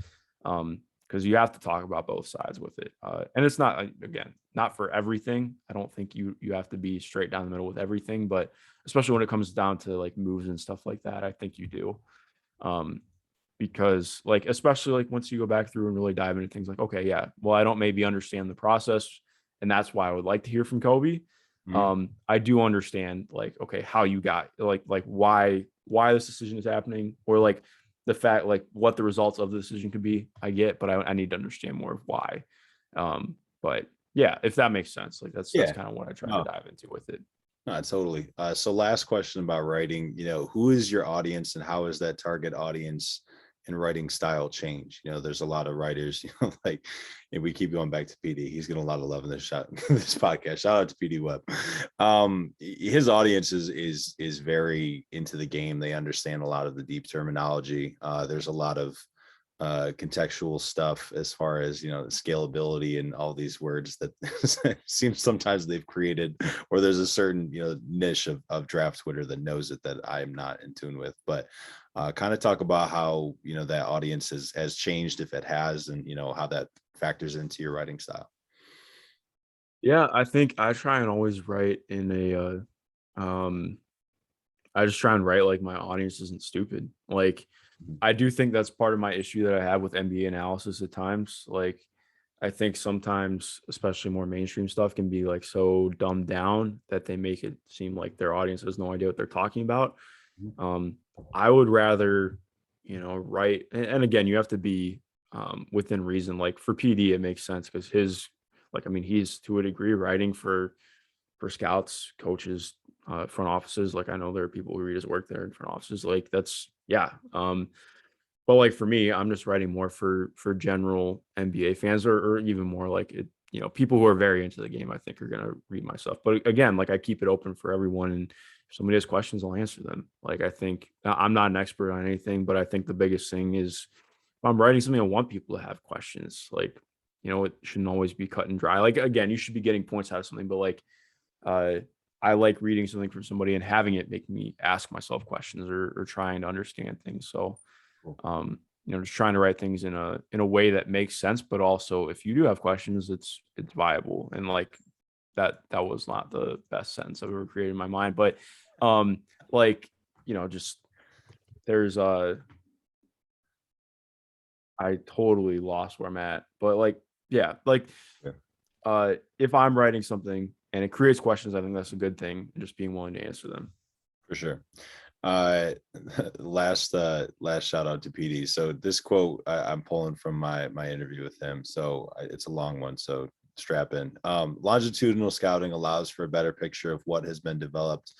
Because you have to talk about both sides with it. And it's not, again, not for everything. I don't think you have to be straight down the middle with everything, but especially when it comes down to like moves and stuff like that, I think you do. Um, because like, especially like once you go back through and really dive into things like, okay, yeah, well, I don't maybe understand the process, and that's why I would like to hear from Kobe. Mhm. I do understand like, okay, how you got like why this decision is happening, or like the fact like what the results of the decision could be. I get, but I need to understand more of why. But yeah, if that makes sense, like that's Yeah. kind of what I try to No, dive into with it. no, totally. So last question about writing, who is your audience and how is that target audience and writing style change? There's a lot of writers, like, and we keep going back to PD. He's getting a lot of love in this this podcast. Shout out to PD Webb. His audience is very into the game. They understand a lot of the deep terminology. There's a lot of contextual stuff as far as scalability and all these words that seems sometimes they've created, or there's a certain niche of draft Twitter that knows it that I'm not in tune with. But kind of talk about how that audience has changed, if it has, and how that factors into your writing style. Yeah, I think I try and always write in um I just try and write like my audience isn't stupid. Like Mhm. I do think that's part of my issue that I have with NBA analysis at times. Like I think sometimes, especially more mainstream stuff, can be like so dumbed down that they make it seem like their audience has no idea what they're talking about. Um, I would rather, write, and again, you have to be within reason. Like for PD, it makes sense because like, I mean, he's to a degree writing for scouts, coaches, front offices. Like I know there are people who read his work there in front offices. Like that's yeah. But like for me, I'm just writing more for general NBA fans, or even more like it, people who are very into the game, I think are gonna read my stuff. But again, like I keep it open for everyone, and if somebody has questions, I'll answer them. Like I think I'm not an expert on anything, but I think the biggest thing is if I'm writing something, I want people to have questions. Like, it shouldn't always be cut and dry. Like again, you should be getting points out of something, but like uh I like reading something from somebody and having it make me ask myself questions, or trying to understand things. So Cool. just trying to write things in a way that makes sense, but also if you do have questions, it's viable. And like that was not the best sentence I've ever created in my mind, but um like just there's I totally lost where I'm at, but like yeah, like Yeah, if I'm writing something and it creates questions, I think that's a good thing, and just being willing to answer them. for sure. uh last shout out to PD. So this quote I'm pulling from my interview with him, so it's a long one, so strap in. Longitudinal scouting allows for a better picture of what has been developed,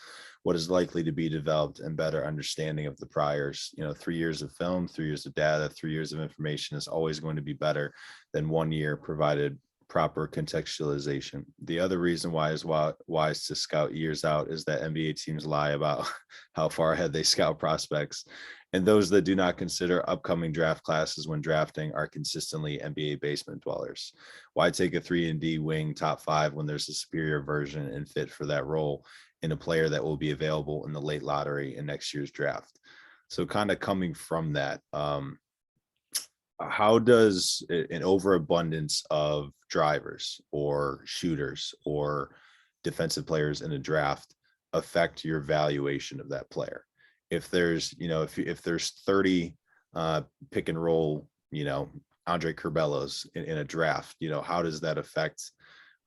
what is likely to be developed, and better understanding of the priors. 3 years of film, 3 years of data, 3 years of information is always going to be better than 1 year, provided proper contextualization. The other reason why is wise to scout years out is that NBA teams lie about how far ahead they scout prospects. And those that do not consider upcoming draft classes when drafting are consistently NBA basement dwellers. Why take a 3-and-D wing top 5 when there's a superior version and fit for that role in a player that will be available in the late lottery in next year's draft? So kind of coming from that, how does an overabundance of drivers or shooters or defensive players in a draft affect your valuation of that player? If there's, if there's 30 pick and roll, Andre Curbellos in a draft, how does that affect,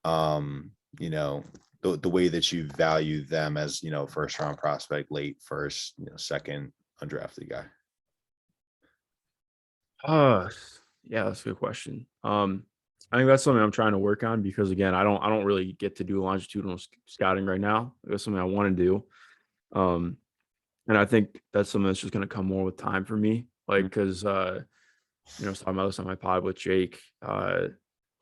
um, you know, the way that you value them as, first round prospect, late first, second undrafted guy? Uh, yeah, that's a good question. I think that's something I'm trying to work on because again, I don't really get to do longitudinal scouting right now. That's something I want to do. Um, and I think that's something that's just going to come more with time for me. Like, because I was talking about this on my pod with Jake.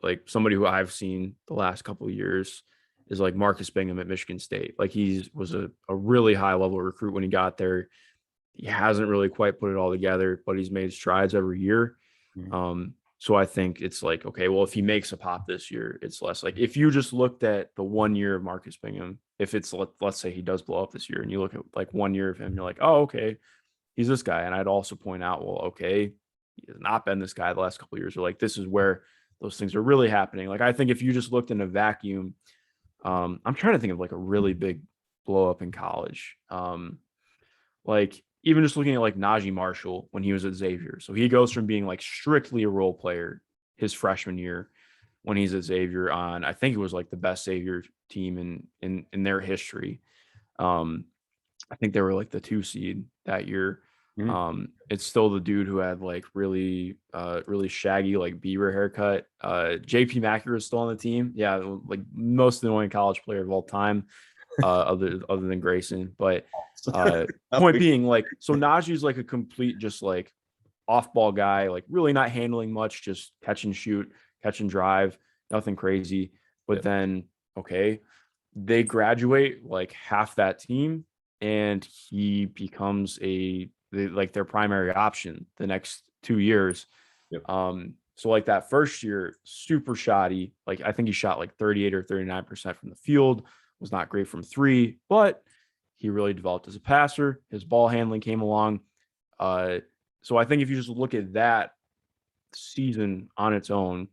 Like somebody who I've seen the last couple of years is like Marcus Bingham at Michigan State. Like he was a really high level recruit when he got there. He hasn't really quite put it all together, but he's made strides every year. Mhm. So I think it's like, okay, well, if he makes a pop this year, it's less like if you just looked at the 1 year of Marcus Bingham, if it's let's say he does blow up this year and you look at like 1 year of him, you're like, oh, okay, he's this guy. And I'd also point out, well, okay, he has not been this guy the last couple of years, or like this is where those things are really happening. Like I think if you just looked in a vacuum, I'm trying to think of like a really big blow up in college. Like even just looking at like Najee Marshall when he was at Xavier. So he goes from being like strictly a role player his freshman year. when he's at Xavier on, I think it was like the best Xavier team in their history. I think they were like the 2 seed that year. Mhm. It's still the dude who had like really shaggy like Bieber haircut. JP Macker is still on the team. Yeah, like most annoying college player of all time, other than Grayson. But point being, like, so Najee's like a complete just like off ball guy, like really not handling much, just catch and shoot, catch and drive, nothing crazy. But Yep. then, okay, they graduate like half that team, and he becomes like their primary option the next 2 years. Yep. So like that first year, super shoddy. Like I think he shot like 38 or 39% from the field, was not great from three, but he really developed as a passer. His ball handling came along. So I think if you just look at that season on its own,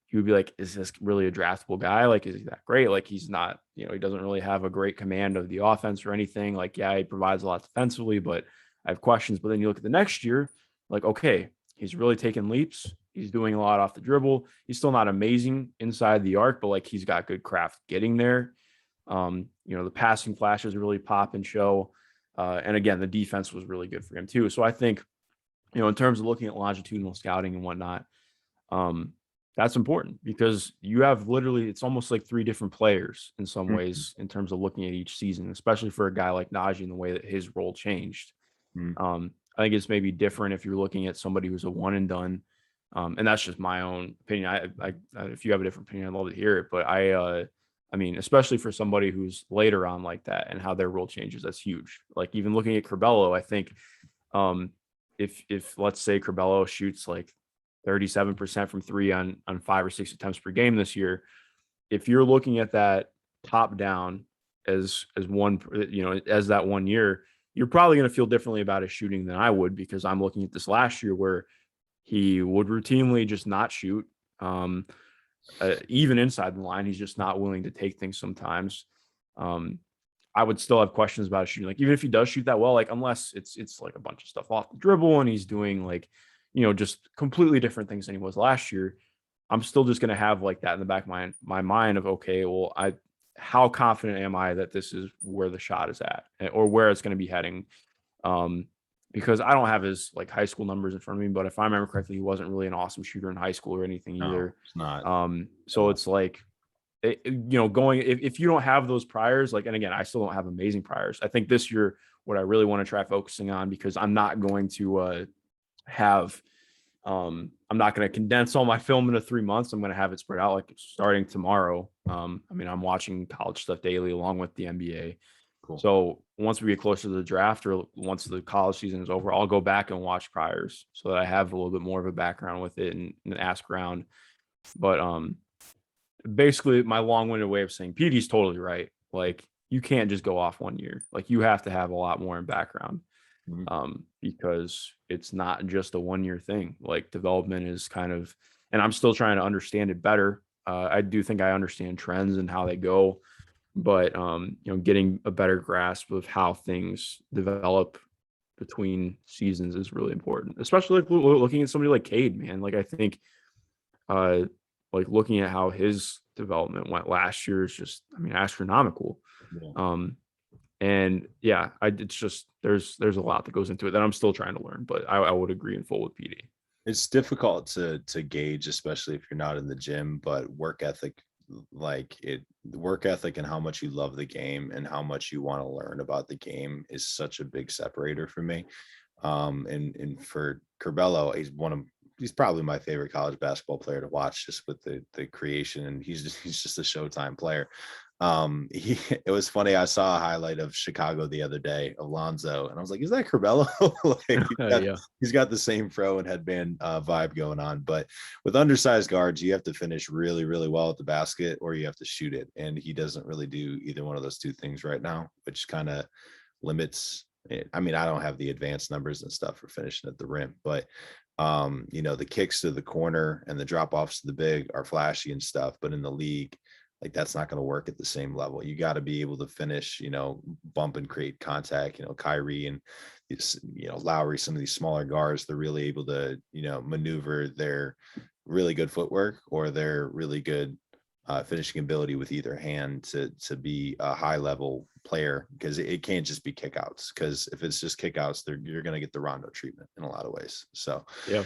you would be like, is this really a draftable guy? Like, is he that great? Like, he's not, he doesn't really have a great command of the offense or anything. Like, yeah, he provides a lot defensively, but I have questions. But then you look at the next year, like, okay, he's really taking leaps. He's doing a lot off the dribble. He's still not amazing inside the arc, but like he's got good craft getting there. The passing flashes really pop and show. And again, the defense was really good for him too. So I think, in terms of looking at longitudinal scouting and whatnot, that's important because you have literally, it's almost like three different players in some Mhm. ways in terms of looking at each season, especially for a guy like Najee and the way that his role changed. Mhm. I think it's maybe different if you're looking at somebody who's a one and done. And that's just my own opinion. If you have a different opinion, I'd love to hear it. But I mean, especially for somebody who's later on like that and how their role changes, that's huge. Like even looking at Curbelo, I think, um, if let's say Curbelo shoots like 37% from three on 5 or 6 attempts per game this year, if you're looking at that top down as one, as that 1 year, you're probably going to feel differently about his shooting than I would, because I'm looking at this last year where he would routinely just not shoot. Um, Even inside the line, he's just not willing to take things sometimes. Um, I would still have questions about his shooting. Like even if he does shoot that well, like unless it's like a bunch of stuff off the dribble and he's doing like, just completely different things than he was last year, I'm still just gonna have like that in the back of my mind of, okay, well, how confident am I that this is where the shot is at, or where it's gonna be heading? Um, because I don't have his like high school numbers in front of me, but if I remember correctly, he wasn't really an awesome shooter in high school or anything No, either. it's not. So it's like, going, if you don't have those priors, like, and again, I still don't have amazing priors. I think this year, what I really want to try focusing on, because I'm not going to have, I'm not going to condense all my film into 3 months. I'm going to have it spread out like starting tomorrow. I mean, I'm watching college stuff daily along with the NBA. Cool. So once we get closer to the draft, or once the college season is over, I'll go back and watch priors so that I have a little bit more of a background with it, and ask around. But basically my long-winded way of saying PD's totally right. Like you can't just go off 1 year. Like you have to have a lot more in background, Mhm. because it's not just a 1 year thing. Like development is kind of, and I'm still trying to understand it better. I do think I understand trends and how they go, but getting a better grasp of how things develop between seasons is really important, especially like looking at somebody like Cade, man. Like I think, uh, like looking at how his development went last year is just, I mean, astronomical. Yeah. Um, and yeah, it's just, there's a lot that goes into it that I'm still trying to learn, but I would agree in full with PD. It's difficult to gauge, especially if you're not in the gym, but work ethic and how much you love the game and how much you want to learn about the game is such a big separator for me. And for Curbelo, he's probably my favorite college basketball player to watch, just with the creation, and he's just a Showtime player. It was funny. I saw a highlight of Chicago the other day, Alonzo, and I was like, "Is that Curbelo?" Like Yeah. he's got the same fro and headband vibe going on. But with undersized guards, you have to finish really, really well at the basket, or you have to shoot it, and he doesn't really do either one of those two things right now, which kind of limits it. I mean, I don't have the advanced numbers and stuff for finishing at the rim, but the kicks to the corner and the drop offs to the big are flashy and stuff, but in the league, like that's not going to work at the same level. You got to be able to finish, bump and create contact. Kyrie and Lowry, some of these smaller guards, they're really able to, maneuver their really good footwork or their really good finishing ability with either hand to be a high level player, because it can't just be kickouts, because if it's just kickouts, you're going to get the Rondo treatment in a lot of ways. So Yeah.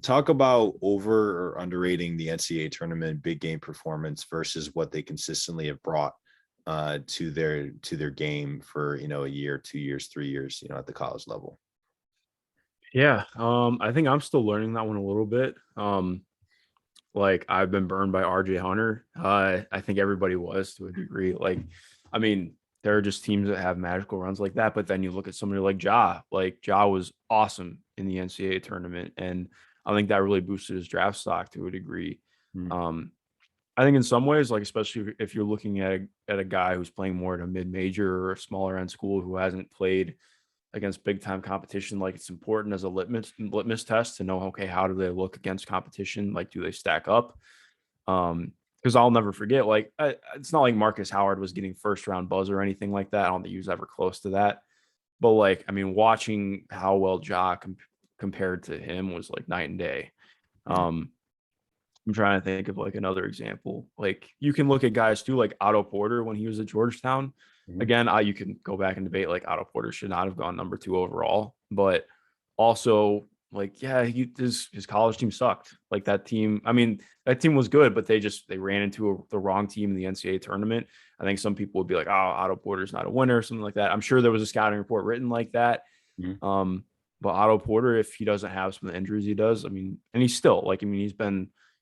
talk about over or underrating the NCAA tournament big game performance versus what they consistently have brought to their game for, a year, 2 years, 3 years, at the college level. Yeah. I think I'm still learning that one a little bit. Like I've been burned by RJ Hunter. I think everybody was to a degree. Like, I mean, there are just teams that have magical runs like that. But then you look at somebody like Ja. Like Ja was awesome in the NCAA tournament, and I think that really boosted his draft stock to a degree. Mm. Um, I think in some ways, like especially if you're looking at a guy who's playing more at a mid major or a smaller end school who hasn't played against big time competition, like it's important as a litmus test to know, okay, how do they look against competition? Like, do they stack up? Because I'll never forget, like it's not like Marcus Howard was getting first round buzz or anything like that. I don't think he was ever close to that. But like, I mean, watching how well compared to him was like night and day. Mm. Um, I'm trying to think of like another example. Like you can look at guys too, like Otto Porter when he was at Georgetown. Mhm. Again, you can go back and debate like Otto Porter should not have gone number 2 overall, but also like yeah, his college team sucked. Like that team, I mean, that team was good, but they ran into the wrong team in the NCAA tournament. I think some people would be like, "Oh, Otto Porter's not a winner," or something like that. I'm sure there was a scouting report written like that. Mhm. Um, but Otto Porter, if he doesn't have some of the injuries he does, I mean, and he's still like, I mean,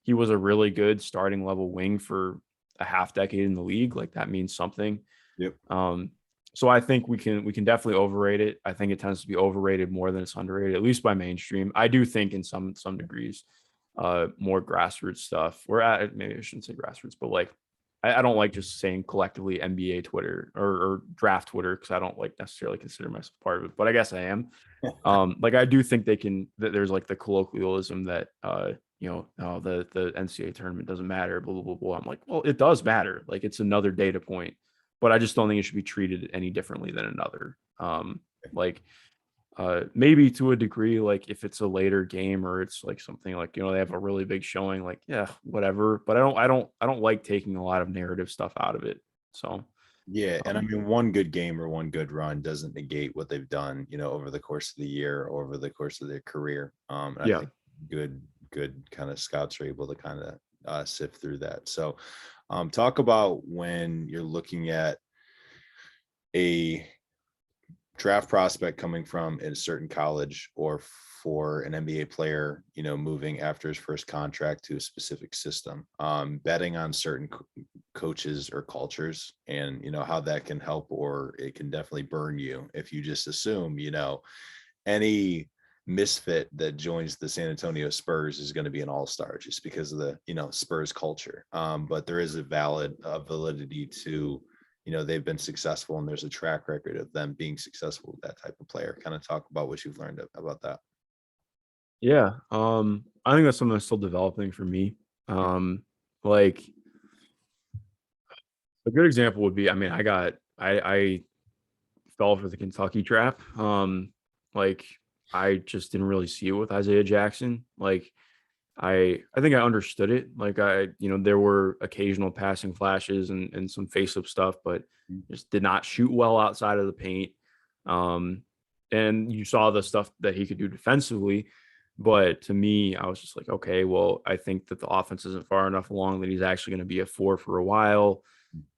he was a really good starting level wing for a half decade in the league. Like that means something. Yep. Um, so I think we can definitely overrate it. I think it tends to be overrated more than it's underrated, at least by mainstream. I do think in some degrees, more grassroots stuff. We're at maybe I shouldn't say grassroots, but like I don't like just saying collectively NBA Twitter or draft Twitter because I don't like necessarily consider myself part of it, but I guess I am. Like I do think that there's like the colloquialism that oh, the NCAA tournament doesn't matter, blah, blah, blah, blah. I'm like, well, it does matter. Like it's another data point, but I just don't think it should be treated any differently than another. Like maybe to a degree, like if it's a later game or it's like something like, they have a really big showing, like, yeah, whatever. But I don't like taking a lot of narrative stuff out of it. So Yeah, and I um mean, one good game or one good run doesn't negate what they've done, over the course of the year or over the course of their career. And I yeah. think good kind of scouts are able to kind of sift through that. So, talk about when you're looking at a draft prospect coming from a certain college, or for an NBA player, moving after his first contract to a specific system, betting on certain coaches or cultures, and how that can help, or it can definitely burn you if you just assume, any misfit that joins the San Antonio Spurs is going to be an all-star just because of the, Spurs culture. But there is a validity to, they've been successful and there's a track record of them being successful with that type of player. Kind of talk about what you've learned about that. Yeah. I think that's something that's still developing for me. Like a good example would be, I mean, I fell for the Kentucky trap. Like I just didn't really see it with Isaiah Jackson. Like I think I understood it. Like there were occasional passing flashes and some face up stuff, but just did not shoot well outside of the paint. Um, and you saw the stuff that he could do defensively. But to me, I was just like, okay, well, I think that the offense isn't far enough along that he's actually going to be a 4 for a while.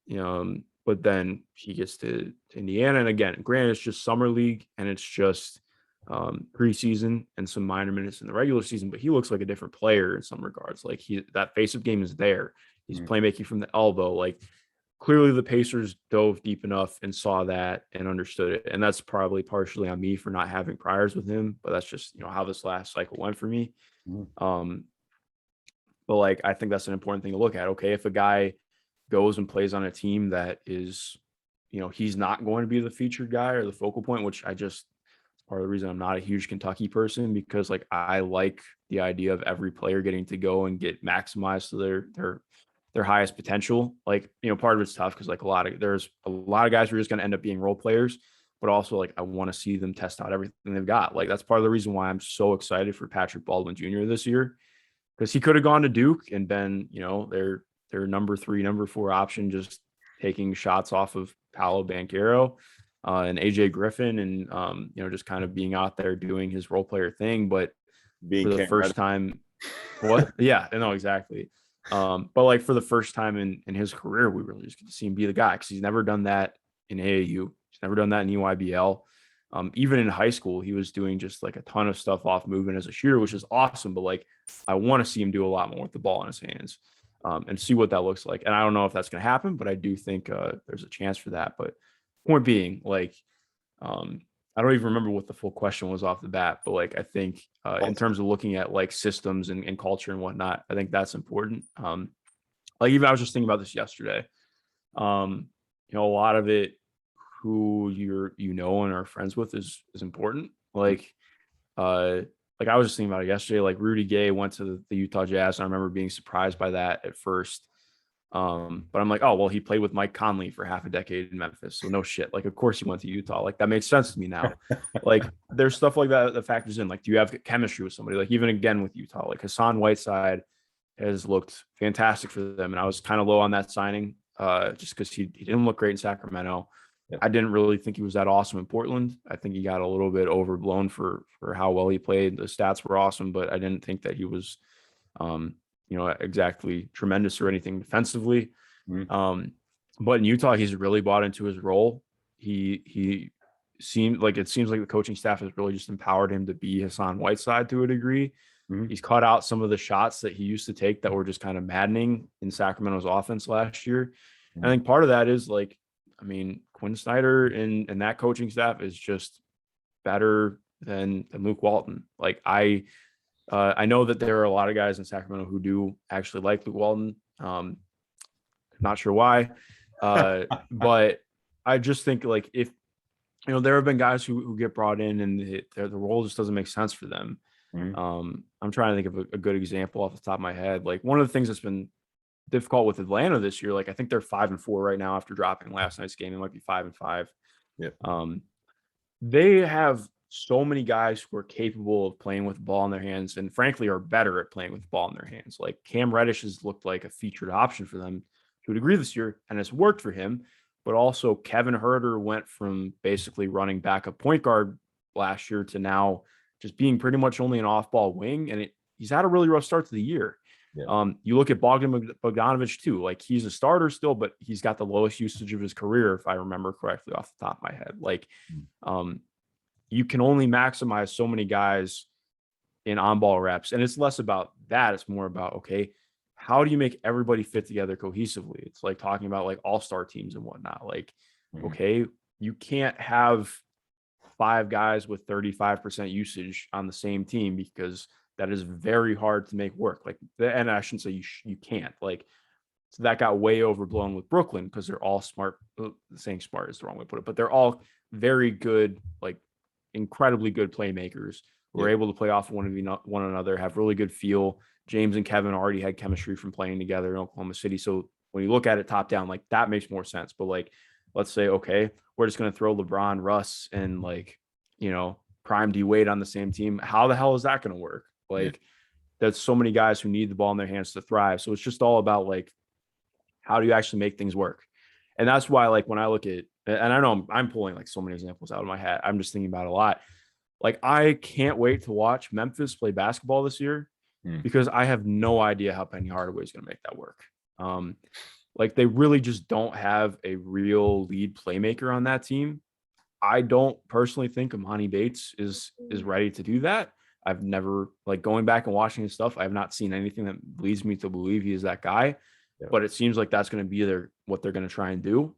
But then he gets to Indiana, and again, granted, it's just summer league and it's just preseason and some minor minutes in the regular season. But he looks like a different player in some regards. Like that face-up game is there. He's Mhm. playmaking from the elbow. Like clearly, the Pacers dove deep enough and saw that and understood it. And that's probably partially on me for not having priors with him. But that's just how this last cycle went for me. Mhm. Um, but like I think that's an important thing to look at. Okay, if a guy goes and plays on a team that is, he's not going to be the featured guy or the focal point, which part of the reason I'm not a huge Kentucky person, because like I like the idea of every player getting to go and get maximized to their highest potential. Like, part of it's tough because like there's a lot of guys who are just going to end up being role players, but also like I want to see them test out everything they've got. Like that's part of the reason why I'm so excited for Patrick Baldwin Jr. this year. because he could have gone to Duke and been, their number 3, number 4 option, just taking shots off of Paolo Banchero and AJ Griffin, and just kind of being out there doing his role player thing. But Being for the Cam first Reddish. time, what? Yeah, no, exactly. But like for the first time in his career, we really just get to see him be the guy, because he's never done that in AAU. He's never done that in EYBL. Even in high school, he was doing just like a ton of stuff off movement as a shooter, which is awesome. But like, I want to see him do a lot more with the ball in his hands, and see what that looks like. And I don't know if that's going to happen, but I do think there's a chance for that. But point being, like, I don't even remember what the full question was off the bat, but like, I think in terms of looking at like systems and culture and whatnot, I think that's important. Like, even I was just thinking about this yesterday. A lot of it, who and are friends with is important. Like I was just thinking about it yesterday. Like, Rudy Gay went to the Utah Jazz, and I remember being surprised by that at first. But I'm like, oh well, he played with Mike Conley for half a decade in Memphis, so no shit. Like, of course he went to Utah. Like, that makes sense to me now. Like, there's stuff like that factors in. Like, do you have chemistry with somebody? Like, even again with Utah, like Hassan Whiteside has looked fantastic for them, and I was kind of low on that signing, just because he didn't look great in Sacramento. Yep. I didn't really think he was that awesome in Portland. I think he got a little bit overblown for how well he played. The stats were awesome, but I didn't think that he was, exactly tremendous or anything defensively. Mm-hmm. But in Utah, he's really bought into his role. It seems like the coaching staff has really just empowered him to be Hassan Whiteside to a degree. Mm-hmm. He's cut out some of the shots that he used to take that were just kind of maddening in Sacramento's offense last year. Mm-hmm. I think part of that is Quinn Snyder and that coaching staff is just better than Luke Walton. Like, I know that there are a lot of guys in Sacramento who do actually like Luke Walton. Not sure why, but I just think, like, if there have been guys who get brought in and the role just doesn't make sense for them. Mm-hmm. I'm trying to think of a good example off the top of my head. Like, one of the things that's been difficult with Atlanta this year, like, I think they're 5-4 right now after dropping last night's game. It might be 5-5. Yeah. They have so many guys who are capable of playing with the ball in their hands, and frankly are better at playing with the ball in their hands. Like, Cam Reddish has looked like a featured option for them to a degree this year, and it's worked for him. But also, Kevin Huerter went from basically running backup point guard last year to now just being pretty much only an off-ball wing, and he's had a really rough start to the year. Yeah. You look at Bogdan Bogdanovic too. Like, he's a starter still, but he's got the lowest usage of his career, if I remember correctly off the top of my head. Like, you can only maximize so many guys in on-ball reps, and it's less about that. It's more about, okay, how do you make everybody fit together cohesively? It's like talking about like all-star teams and whatnot. Like, okay, you can't have 5 guys with 35% usage on the same team, because that is very hard to make work. Like, and I shouldn't say you can't. Like, so that got way overblown with Brooklyn, because they're all smart. Saying smart is the wrong way to put it, but they're all very good, like incredibly good playmakers who are able to play off one another, have really good feel. James and Kevin already had chemistry from playing together in Oklahoma City. So when you look at it top down, like, that makes more sense. But like, let's say, okay, we're just going to throw LeBron, Russ, and Prime D Wade on the same team. How the hell is that going to work? Like, there's so many guys who need the ball in their hands to thrive. So it's just all about, like, how do you actually make things work? And that's why, like, when I look at, and I know I'm pulling like so many examples out of my hat, I'm just thinking about it a lot. Like, I can't wait to watch Memphis play basketball this year, because I have no idea how Penny Hardaway is going to make that work. Like, they really just don't have a real lead playmaker on that team. I don't personally think Amani Bates is ready to do that. I've never, like, going back and watching his stuff, I have not seen anything that leads me to believe he is that guy. Yeah. But it seems like that's going to be what they're going to try and do.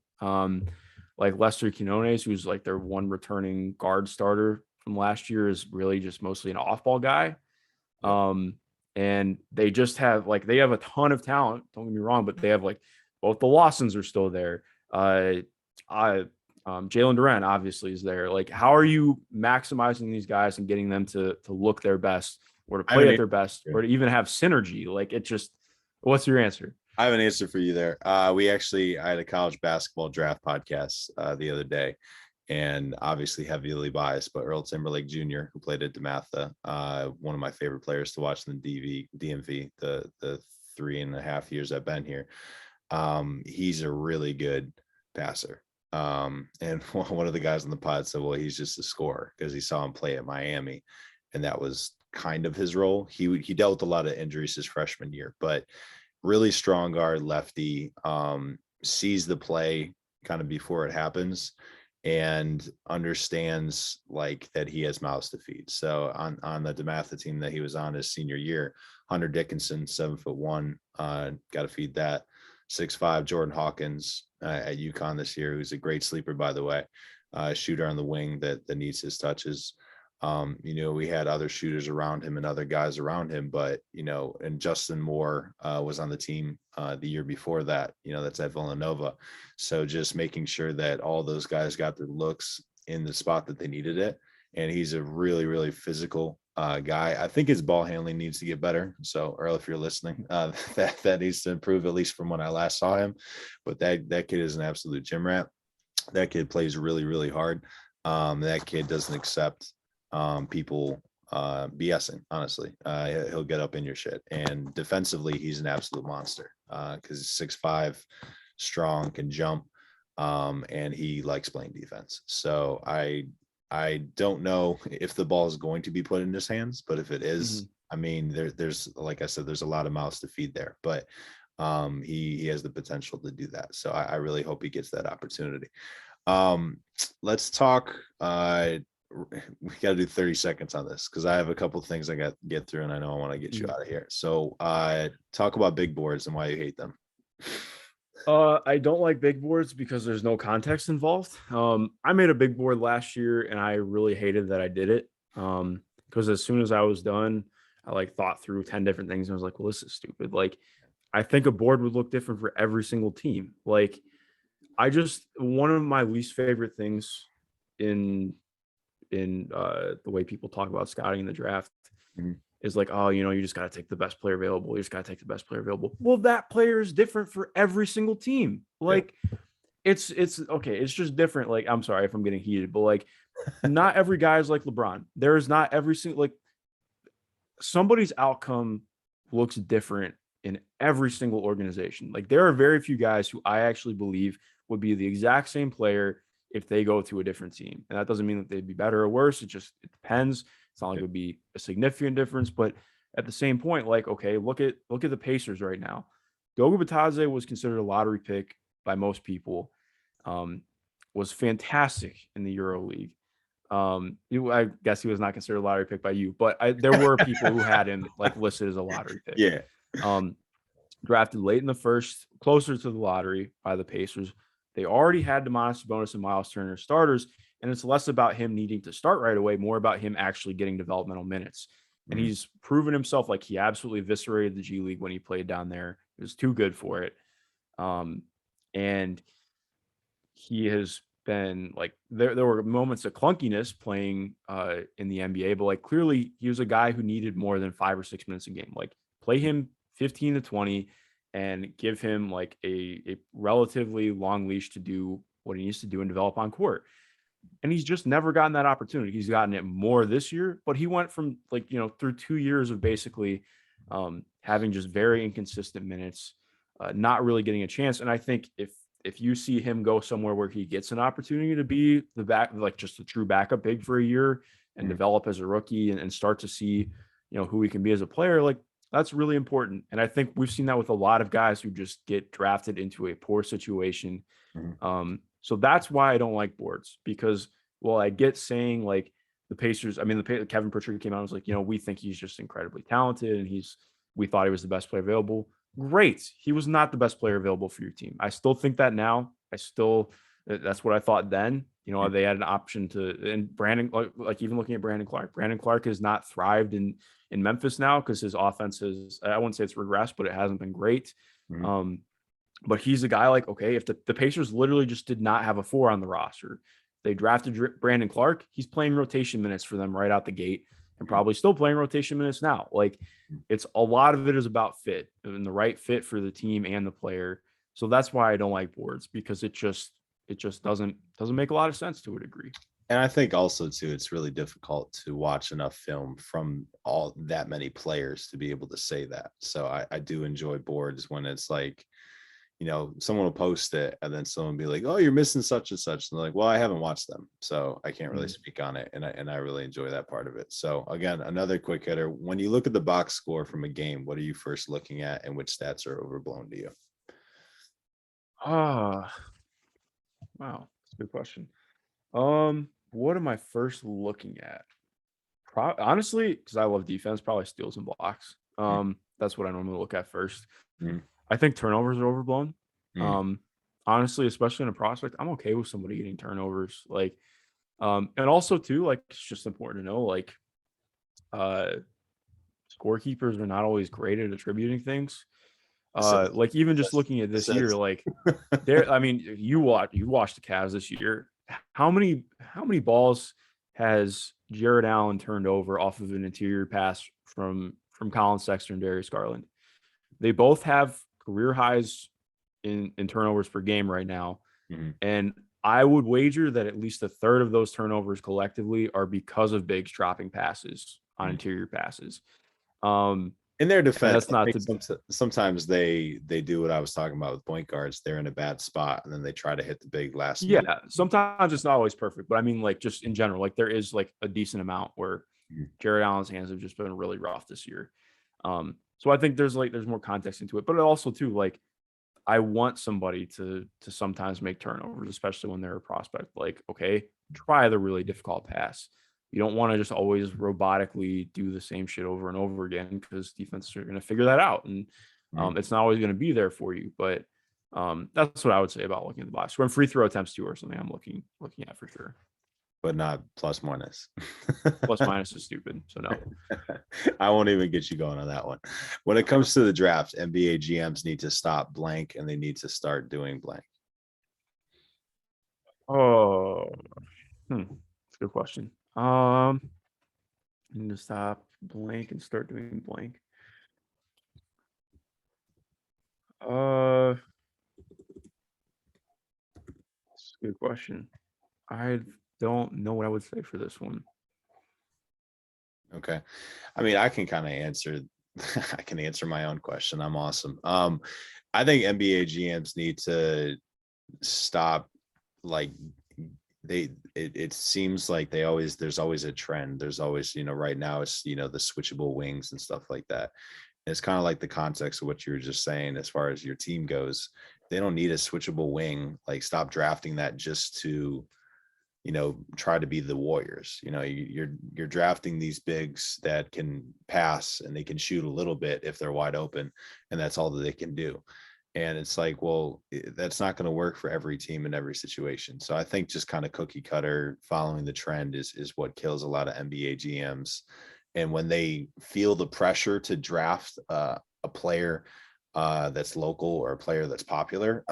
Like, Lester Quinones, who's like their one returning guard starter from last year, is really just mostly an off-ball guy. And they just have, like, they have a ton of talent. Don't get me wrong, but they have, like, both the Lawsons are still there. Jalen Duren obviously is there. Like, how are you maximizing these guys and getting them to look their best, or to play at their best, or to even have synergy? Like, it just, what's your answer? I have an answer for you there. I had a college basketball draft podcast the other day, and obviously heavily biased, but Earl Timberlake Jr., who played at DeMatha, one of my favorite players to watch in the DMV, the 3.5 years I've been here. He's a really good passer. And one of the guys on the pod said, well, he's just a scorer because he saw him play at Miami, and that was kind of his role. He dealt with a lot of injuries his freshman year, but really strong guard, lefty, sees the play kind of before it happens and understands like that he has mouths to feed. So on the DeMatha team that he was on his senior year, Hunter Dickinson, 7'1", got to feed that. 6'5", Jordan Hawkins at UConn this year, who's a great sleeper, by the way, shooter on the wing that needs his touches. We had other shooters around him and other guys around him, but, and Justin Moore was on the team the year before that, that's at Villanova. So just making sure that all those guys got their looks in the spot that they needed it. And he's a really, really physical guy. I think his ball handling needs to get better. So Earl, if you're listening, that needs to improve, at least from when I last saw him. But that kid is an absolute gym rat. That kid plays really, really hard. That kid doesn't accept people BSing, honestly. He'll get up in your shit. And defensively, he's an absolute monster because he's 6'5", strong, can jump, and he likes playing defense. So I don't know if the ball is going to be put in his hands, but if it is, I mean, there's, like I said, there's a lot of mouths to feed there, but he has the potential to do that. So I really hope he gets that opportunity. Let's talk. We got to do 30 seconds on this because I have a couple of things I got to get through, and I know I want to get you out of here. So talk about big boards and why you hate them. I don't like big boards because there's no context involved. I made a big board last year and I really hated that I did it. Because as soon as I was done, I thought through 10 different things and I was like, well, this is stupid. I think a board would look different for every single team. One of my least favorite things in the way people talk about scouting in the draft is you just got to take the best player available. You just got to take the best player available. Well, that player is different for every single team. It's okay. It's just different. I'm sorry if I'm getting heated, but not every guy is like LeBron. There is not every single, somebody's outcome looks different in every single organization. There are very few guys who I actually believe would be the exact same player if they go to a different team. And that doesn't mean that they'd be better or worse. It depends. It's not like it would be a significant difference, but at the same point, okay, look at the Pacers right now. Goga Bitadze was considered a lottery pick by most people. Was fantastic in the Euro League. I guess he was not considered a lottery pick by you, but there were people who had him listed as a lottery pick. Yeah. Drafted late in the first, closer to the lottery by the Pacers. They already had Domantas Sabonis and Miles Turner starters, and it's less about him needing to start right away, more about him actually getting developmental minutes. And he's proven himself. He absolutely eviscerated the G League when he played down there. He was too good for it. And he has been there were moments of clunkiness playing in the NBA, but clearly he was a guy who needed more than 5 or 6 minutes a game. Play him 15 to 20 and give him a relatively long leash to do what he needs to do and develop on court. And he's just never gotten that opportunity. He's gotten it more this year, but he went from through 2 years of basically having just very inconsistent minutes, not really getting a chance. And I think if you see him go somewhere where he gets an opportunity to be the back, just a true backup big for a year and develop as a rookie and start to see, who he can be as a player, that's really important. And I think we've seen that with a lot of guys who just get drafted into a poor situation. So that's why I don't like boards, because, I get saying the Pacers, Kevin Pritchard came out and was we think he's just incredibly talented and we thought he was the best player available. Great. He was not the best player available for your team. I still think that now. That's what I thought then. They had an option and Brandon, even looking at Brandon Clark has not thrived in Memphis now because his offense I wouldn't say it's regressed, but it hasn't been great. But he's a guy okay, if the Pacers literally just did not have a 4 on the roster, they drafted Brandon Clark, he's playing rotation minutes for them right out the gate and probably still playing rotation minutes now. It's a lot of it is about fit and the right fit for the team and the player. So that's why I don't like boards, because it it just doesn't make a lot of sense to a degree. And I think also too, it's really difficult to watch enough film from all that many players to be able to say that. So I do enjoy boards when it's like, someone will post it and then someone will be like, "Oh, you're missing such and such." And they're like, "Well, I haven't watched them, so I can't really speak on it." And I really enjoy that part of it. So again, another quick hitter. When you look at the box score from a game, what are you first looking at, and which stats are overblown to you? Ah, wow, that's a good question. What am I first looking at? Honestly, because I love defense, probably steals and blocks. That's what I normally look at first. Mm, I think turnovers are overblown. mm, Um, honestly, especially in a prospect, I'm okay with somebody getting turnovers. Like, and also too, like it's just important to know, like, uh, scorekeepers are not always great at attributing things. So Like even just looking at this this year, is like there, I mean, you watch the Cavs this year. How many balls has Jared Allen turned over off of an interior pass from Colin Sexton and Darius Garland? They both have career highs in turnovers per game right now. Mhm. And I would wager that at least a third of those turnovers collectively are because of bigs dropping passes on Mhm. interior passes. Um, In their and defense, that's I not think to sometimes they do what I was talking about with point guards. They're in a bad spot, and then they try to hit the big last minute. Yeah, sometimes it's not always perfect, but I mean, like, just in general, like, there is, like, a decent amount where Mhm. Jared Allen's hands have just been really rough this year. So I think there's more context into it, but also too, like, I want somebody to sometimes make turnovers, especially when they're a prospect. Like, okay, try the really difficult pass. You don't want to just always robotically do the same shit over and over again because defenses are going to figure that out, and Mhm. it's not always going to be there for you. But that's what I would say about looking at the box score. And free throw attempts too, or something I'm looking at for sure. But not plus minus. Plus minus is stupid, so no. I won't even get you going on that one. When it comes to the draft, NBA GMs need to stop blank and they need to start doing blank. Oh, that's a good question. I need to stop blank and start doing blank. Uh, that's a good question. I don't know what I would say for this one. Okay. I mean, I can kind of answer I can answer my own question. I'm awesome. I think NBA GMs need to stop like it seems like there's always a trend. There's always, right now it's, the switchable wings and stuff like that. And it's kind of like the context of what you were just saying as far as your team goes. They don't need a switchable wing. Like stop drafting that just to try to be the Warriors. You're drafting these bigs that can pass and they can shoot a little bit if they're wide open, and that's all that they can do. And it's like, well, that's not going to work for every team in every situation. So I think just kind of cookie cutter following the trend is what kills a lot of NBA GMs. And when they feel the pressure to draft a player that's local or a player that's popular,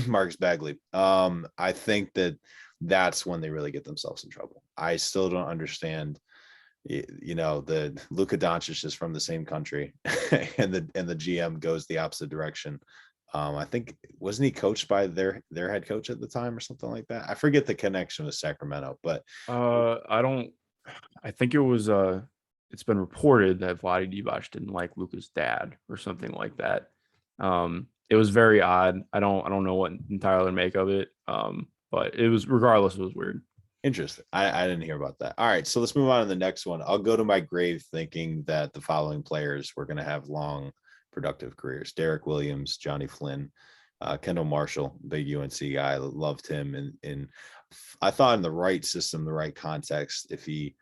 Marcus Bagley, I think that's when they really get themselves in trouble. I still don't understand. The Luka Doncic is from the same country, and the GM goes the opposite direction. I think wasn't he coached by their head coach at the time or something like that? I forget the connection with Sacramento, but I don't. I think it was. It's been reported that Vlade Divac didn't like Luca's dad or something like that. It was very odd. I don't know what entirely to make of it. But it was regardless. It was weird. interesting. I didn't hear about that. All right, so let's move on to the next one. I'll go to my grave thinking that the following players were going to have long, productive careers: Derek Williams, Johnny Flynn, Kendall Marshall, big UNC guy. Loved him, and I thought in the right system, the right context, if he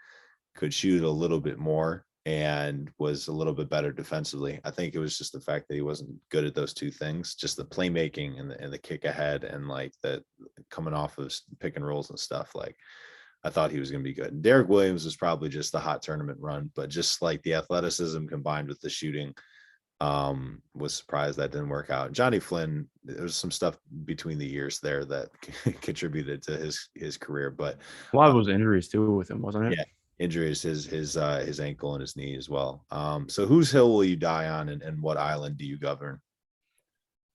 could shoot a little bit more and was a little bit better defensively. I think it was just the fact that he wasn't good at those two things, just the playmaking and the kick ahead and like the coming off of pick and rolls and stuff. Like I thought he was going to be good. Derek Williams was probably just the hot tournament run, but just like the athleticism combined with the shooting, was surprised that didn't work out. Johnny Flynn, there was some stuff between the years there that contributed to his career, but A lot of those injuries too with him, wasn't it? yeah, injuries, his ankle and his knee as well. So whose hill will you die on, and what island do you govern?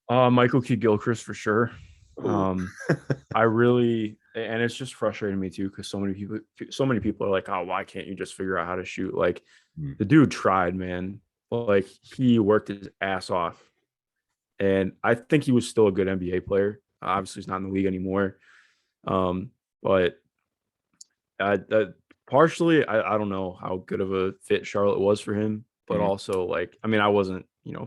Michael Kidd Gilchrist for sure. Ooh. I really, and it's just frustrating me too, because so many people are like, oh, why can't you just figure out how to shoot? Like, Mm, the dude tried, man. Like, he worked his ass off, and I think he was still a good NBA player. Obviously, he's not in the league anymore. But partially, I don't know how good of a fit Charlotte was for him, but mm, also, like, I mean, I wasn't,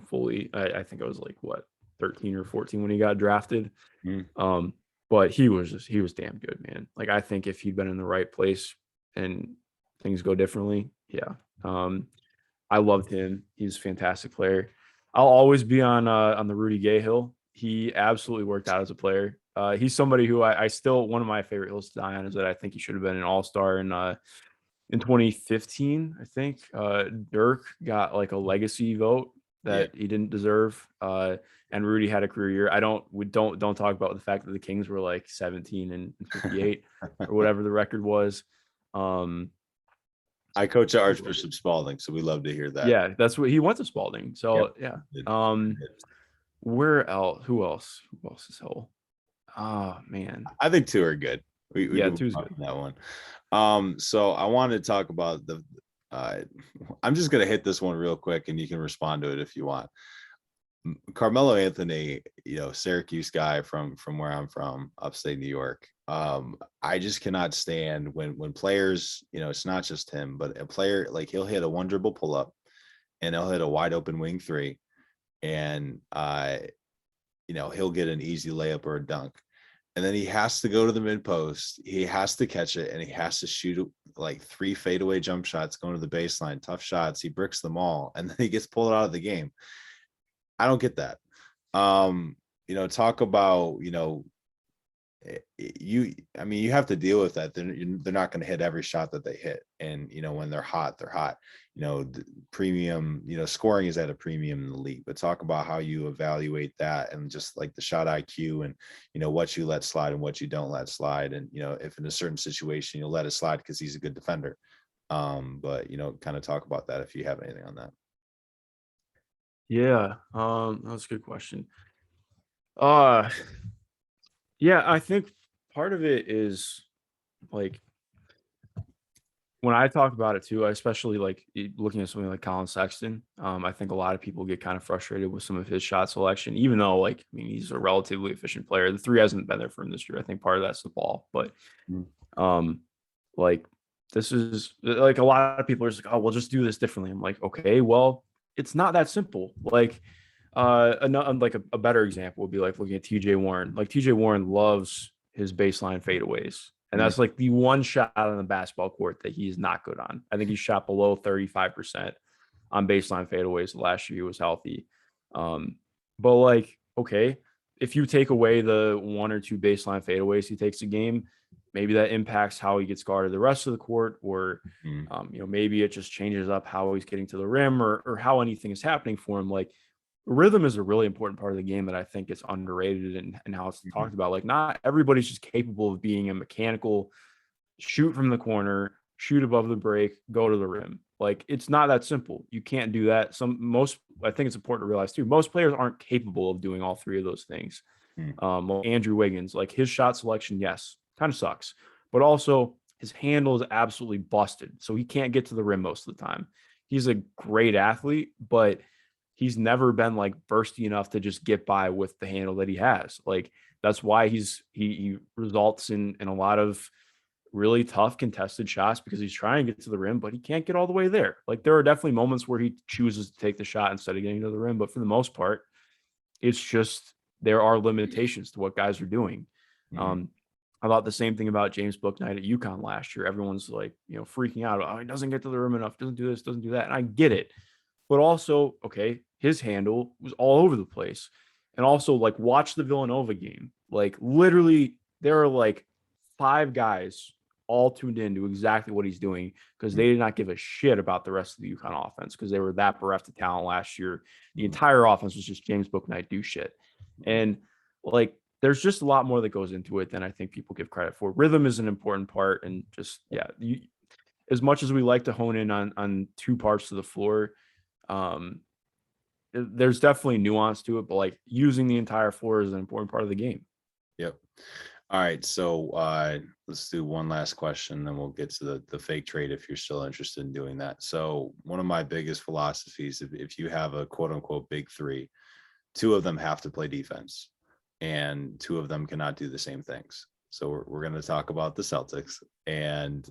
fully. I think I was like what, 13 or 14 when he got drafted. mm. Um, but he was damn good, man. Like, I think if he'd been in the right place and things go differently, yeah. Um, I loved him. He's a fantastic player. I'll always be on the Rudy Gay hill. He absolutely worked out as a player. He's somebody who I still, one of my favorite hills to die on is that I think he should have been an all-star in 2015. I think Dirk got like a legacy vote Yeah. that he didn't deserve. And Rudy had a career year. We don't talk about the fact that the Kings were like 17 and 58 or whatever the record was. Um, I coach at Archbishop Spalding, so we love to hear that. yeah, that's what he went to Spalding. Yep. So yeah. It- Um, it- where else? Who else? Who else is hell? Oh man. I think two are good. We Yeah, can move two's on good. from that one. So I want to talk about the uh I'm just gonna hit this one real quick and you can respond to it if you want. Carmelo Anthony, Syracuse guy from where I'm from, upstate New York. I just cannot stand when players, it's not just him, but a player like he'll hit a one dribble pull up and he'll hit a wide open wing three, and he'll get an easy layup or a dunk. And then he has to go to the mid post. He has to catch it and he has to shoot like three fadeaway jump shots going to the baseline, tough shots. He bricks them all and then he gets pulled out of the game. I don't get that. Talk about, I mean, you have to deal with that. They're not going to hit every shot that they hit. And, when they're hot, they're hot. The premium, scoring is at a premium in the league, but talk about how you evaluate that and just like the shot IQ and, what you let slide and what you don't let slide. And, if in a certain situation, you'll let it slide because he's a good defender. But, kind of talk about that if you have anything on that. Yeah. That's a good question. Uh yeah, I think part of it is like when I talk about it too, I especially like looking at something like Colin Sexton. I think a lot of people get kind of frustrated with some of his shot selection, even though, like, I mean, he's a relatively efficient player. The three hasn't been there for him this year. I think part of that's the ball, but Mm. um, like, this is like a lot of people are just like, oh, we'll just do this differently. I'm like, okay, well, it's not that simple. Like, like a better example would be like looking at TJ Warren. Like, TJ Warren loves his baseline fadeaways. And Mm. that's like the one shot on the basketball court that he's not good on. I think he shot below 35% on baseline fadeaways last year he was healthy. But like, okay, if you take away the one or two baseline fadeaways he takes a game, maybe that impacts how he gets guarded the rest of the court, or Mm. maybe it just changes up how he's getting to the rim, or how anything is happening for him. Like, rhythm is a really important part of the game that I think is underrated, and how it's Mhm. talked about. Like, not everybody's just capable of being a mechanical shoot from the corner, shoot above the break, go to the rim. Like, it's not that simple. You can't do that. I think it's important to realize too, most players aren't capable of doing all three of those things. Mm. Like Andrew Wiggins, like, his shot selection, yes, kind of sucks, but also his handle is absolutely busted. So he can't get to the rim most of the time. He's a great athlete, but he's never been like bursty enough to just get by with the handle that he has. Like, that's why he results in a lot of really tough contested shots, because he's trying to get to the rim, but he can't get all the way there. Like, there are definitely moments where he chooses to take the shot instead of getting to the rim, but for the most part, it's just there are limitations to what guys are doing. Mm. Um, I thought the same thing about James Bouknight at UConn last year. Everyone's like, freaking out. Oh, he doesn't get to the rim enough, doesn't do this, doesn't do that. And I get it. But also, okay, his handle was all over the place. And also, like, watch the Villanova game. Like, literally, there are like five guys all tuned in to exactly what he's doing, because Mm. they did not give a shit about the rest of the UConn offense, because they were that bereft of talent last year. The Mm. entire offense was just James Bouknight do shit. Mm. And like, there's just a lot more that goes into it than I think people give credit for. Rhythm is an important part, and just, yeah, as much as we like to hone in on two parts of the floor, um, there's definitely nuance to it, but like, using the entire floor is an important part of the game. Yep. All right. So let's do one last question, then we'll get to the fake trade if you're still interested in doing that. So one of my biggest philosophies, if you have a quote unquote big three, two of them have to play defense and two of them cannot do the same things. So we're going to talk about the Celtics. And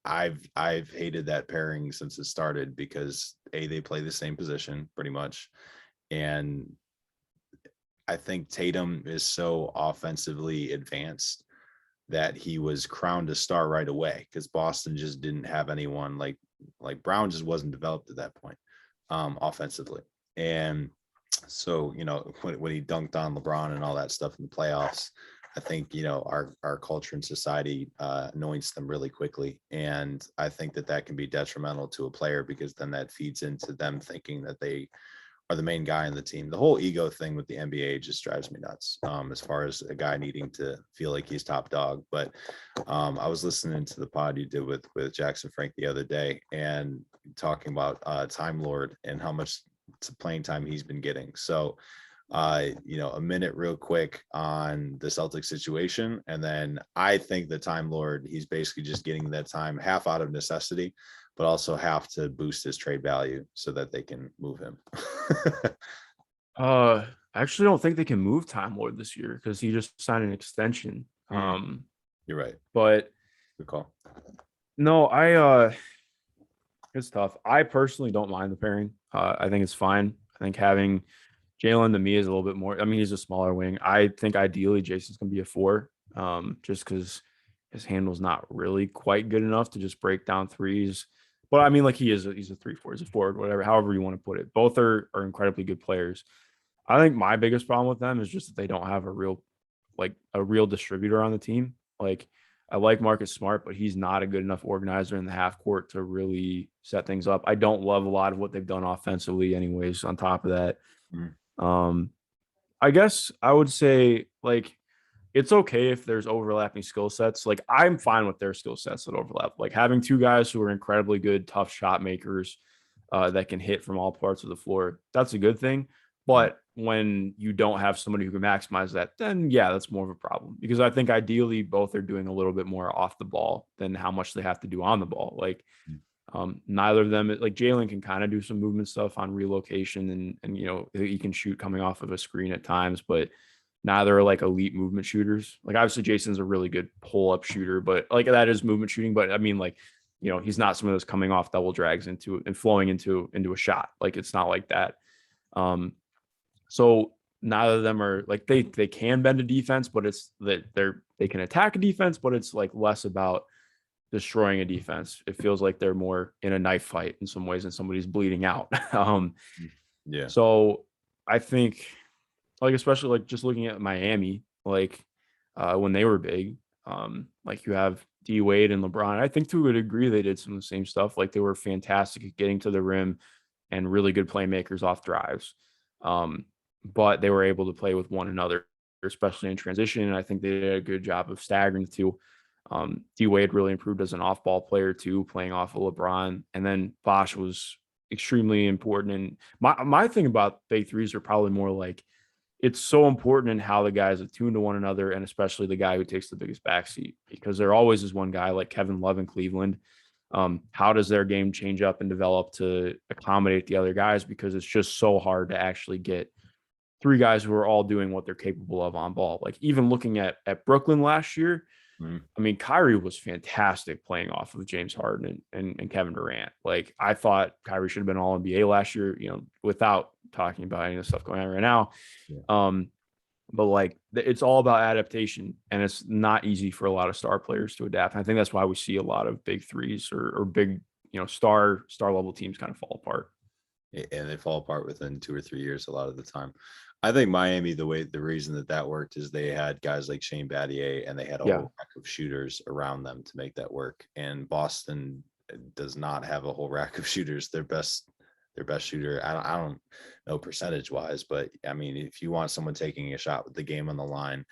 I've hated that pairing since it started because they play the same position pretty much. And I think Tatum is so offensively advanced that he was crowned a star right away because Boston just didn't have anyone like Brown just wasn't developed at that point offensively. And so, when he dunked on LeBron and all that stuff in the playoffs, I think, our culture and society anoints them really quickly. And I think that can be detrimental to a player because then that feeds into them thinking that they are the main guy in the team. The whole ego thing with the NBA just drives me nuts. As far as a guy needing to feel like he's top dog. But I was listening to the pod you did with Jackson Frank the other day and talking about Time Lord and how much playing time he's been getting. So a minute real quick on the Celtics situation. And then I think the Time Lord, he's basically just getting that time half out of necessity, but also have to boost his trade value so that they can move him. I actually don't think they can move Time Lord this year because he just signed an extension. You're right. But Good call. no, it's tough. I personally don't mind the pairing. I think it's fine. I think having Jalen to me is a little bit more. I mean, he's a smaller wing. I think ideally Jason's gonna be a 4, just because his handle's not really quite good enough to just break down threes. But I mean, like he's a 3-4, he's a forward, whatever, however you want to put it. Both are incredibly good players. I think my biggest problem with them is just that they don't have a real distributor on the team. Like I like Marcus Smart, but he's not a good enough organizer in the half court to really set things up. I don't love a lot of what they've done offensively anyways, on top of that. Mhm. Um, I guess I would say like it's okay if there's overlapping skill sets. Like I'm fine with their skill sets that overlap. Like having two guys who are incredibly good, tough shot makers that can hit from all parts of the floor. That's a good thing. Mhm. But when you don't have somebody who can maximize that, then yeah, that's more of a problem. Because I think ideally both are doing a little bit more off the ball than how much they have to do on the ball. Like neither of them, like Jalen can kind of do some movement stuff on relocation and he can shoot coming off of a screen at times, but neither are like elite movement shooters. Like obviously Jason's a really good pull up shooter, but like that is movement shooting. But I mean, like, he's not someone that's coming off double drags into and flowing into a shot. Like it's not like that. Um, so neither of them are like they can bend a defense, but it's that they can attack a defense, but it's like less about destroying a defense. It feels like they're more in a knife fight in some ways and somebody's bleeding out. Yeah. So I think like especially like just looking at Miami, like when they were big, like you have D Wade and LeBron. I think to a degree they did some of the same stuff. Like they were fantastic at getting to the rim and really good playmakers off drives. Um, but they were able to play with one another, especially in transition. And I think they did a good job of staggering the two. D Wade really improved as an off ball player too, playing off of LeBron. And then Bosh was extremely important. And my thing about big threes are probably more like it's so important in how the guys attune to one another, and especially the guy who takes the biggest backseat, because there always is one guy like Kevin Love in Cleveland. How does their game change up and develop to accommodate the other guys? Because it's just so hard to actually get three guys who are all doing what they're capable of on ball. Like even looking at Brooklyn last year, Mhm. I mean, Kyrie was fantastic playing off of James Harden and Kevin Durant. Like I thought Kyrie should have been all NBA last year, without talking about any of the stuff going on right now. Yeah. But like it's all about adaptation, and it's not easy for a lot of star players to adapt. And I think that's why we see a lot of big threes or big, star level teams kind of fall apart. And they fall apart within 2 or 3 years a lot of the time. I think Miami, the reason that worked is they had guys like Shane Battier and they had a Yeah. whole rack of shooters around them to make that work. And Boston does not have a whole rack of shooters. Their best shooter, I don't know percentage wise, but I mean, if you want someone taking a shot with the game on the line,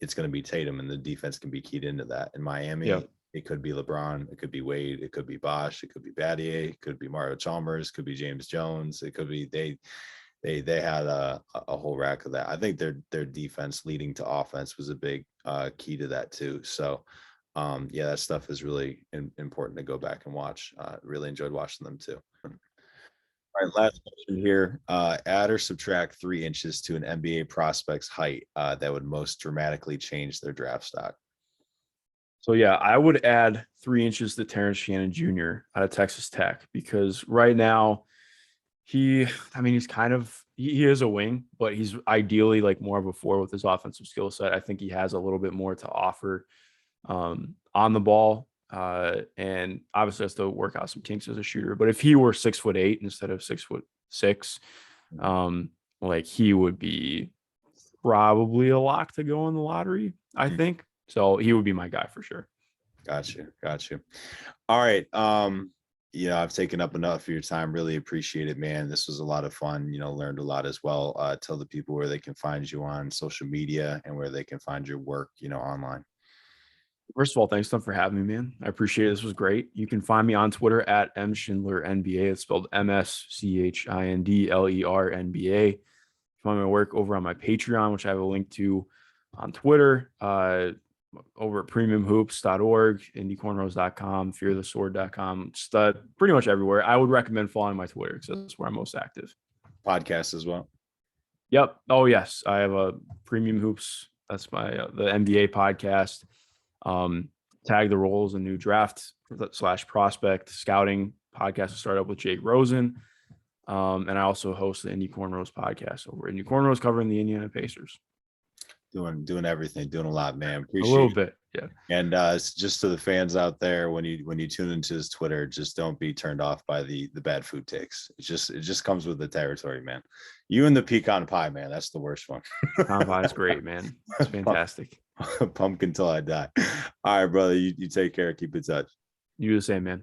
it's going to be Tatum, and the defense can be keyed into that. In Yeah. Miami, it could be LeBron, it could be Wade, it could be Bosh, it could be Battier, it could be Mario Chalmers, it could be James Jones, it could be they had a whole rack of that. I think their defense leading to offense was a big key to that too. So yeah, that stuff is really important to go back and watch. Really enjoyed watching them too. All right, last question here. Add or subtract 3 inches to an NBA prospect's height that would most dramatically change their draft stock. So yeah, I would add 3 inches to Terrence Shannon Jr. out of Texas Tech, because right now he's kind of he is a wing, but he's ideally like more of a four with his offensive skill set. I think he has a little bit more to offer on the ball. And obviously has to work out some kinks as a shooter. But if he were 6'8" instead of 6'6", like he would be probably a lock to go in the lottery, I think. So he would be my guy for sure. Got you. All right. I've taken up enough of your time. Really appreciate it, man. This was a lot of fun. Learned a lot as well. Tell the people where they can find you on social media and where they can find your work, online. First of all, thanks Tom for having me, man. I appreciate it. This was great. You can find me on Twitter at mschindlernba. It's spelled MSCHINDLERNBA. Find my work over on my Patreon, which I have a link to on Twitter, over at premiumhoops.org, indiecornrows.com, fearthesword.com, pretty much everywhere. I would recommend following my Twitter because that's where I'm most active. Podcast as well. Yep. Oh yes, I have a Premium Hoops. That's my the NBA podcast. Tag the Rolls, a new draft / prospect scouting podcast to start up with Jake Rosen. And I also host the Indie Cornrows podcast over at Indie Cornrows, covering the Indiana Pacers. Doing everything, doing a lot, man. Appreciate a little bit, yeah. And just to the fans out there, when you tune into his Twitter, just don't be turned off by the bad food takes. It just comes with the territory, man. You and the pecan pie, man. That's the worst one. Pecan pie is great, man. It's fantastic. Pumpkin till I die. All right, brother. You take care. Keep in touch. You the same, man.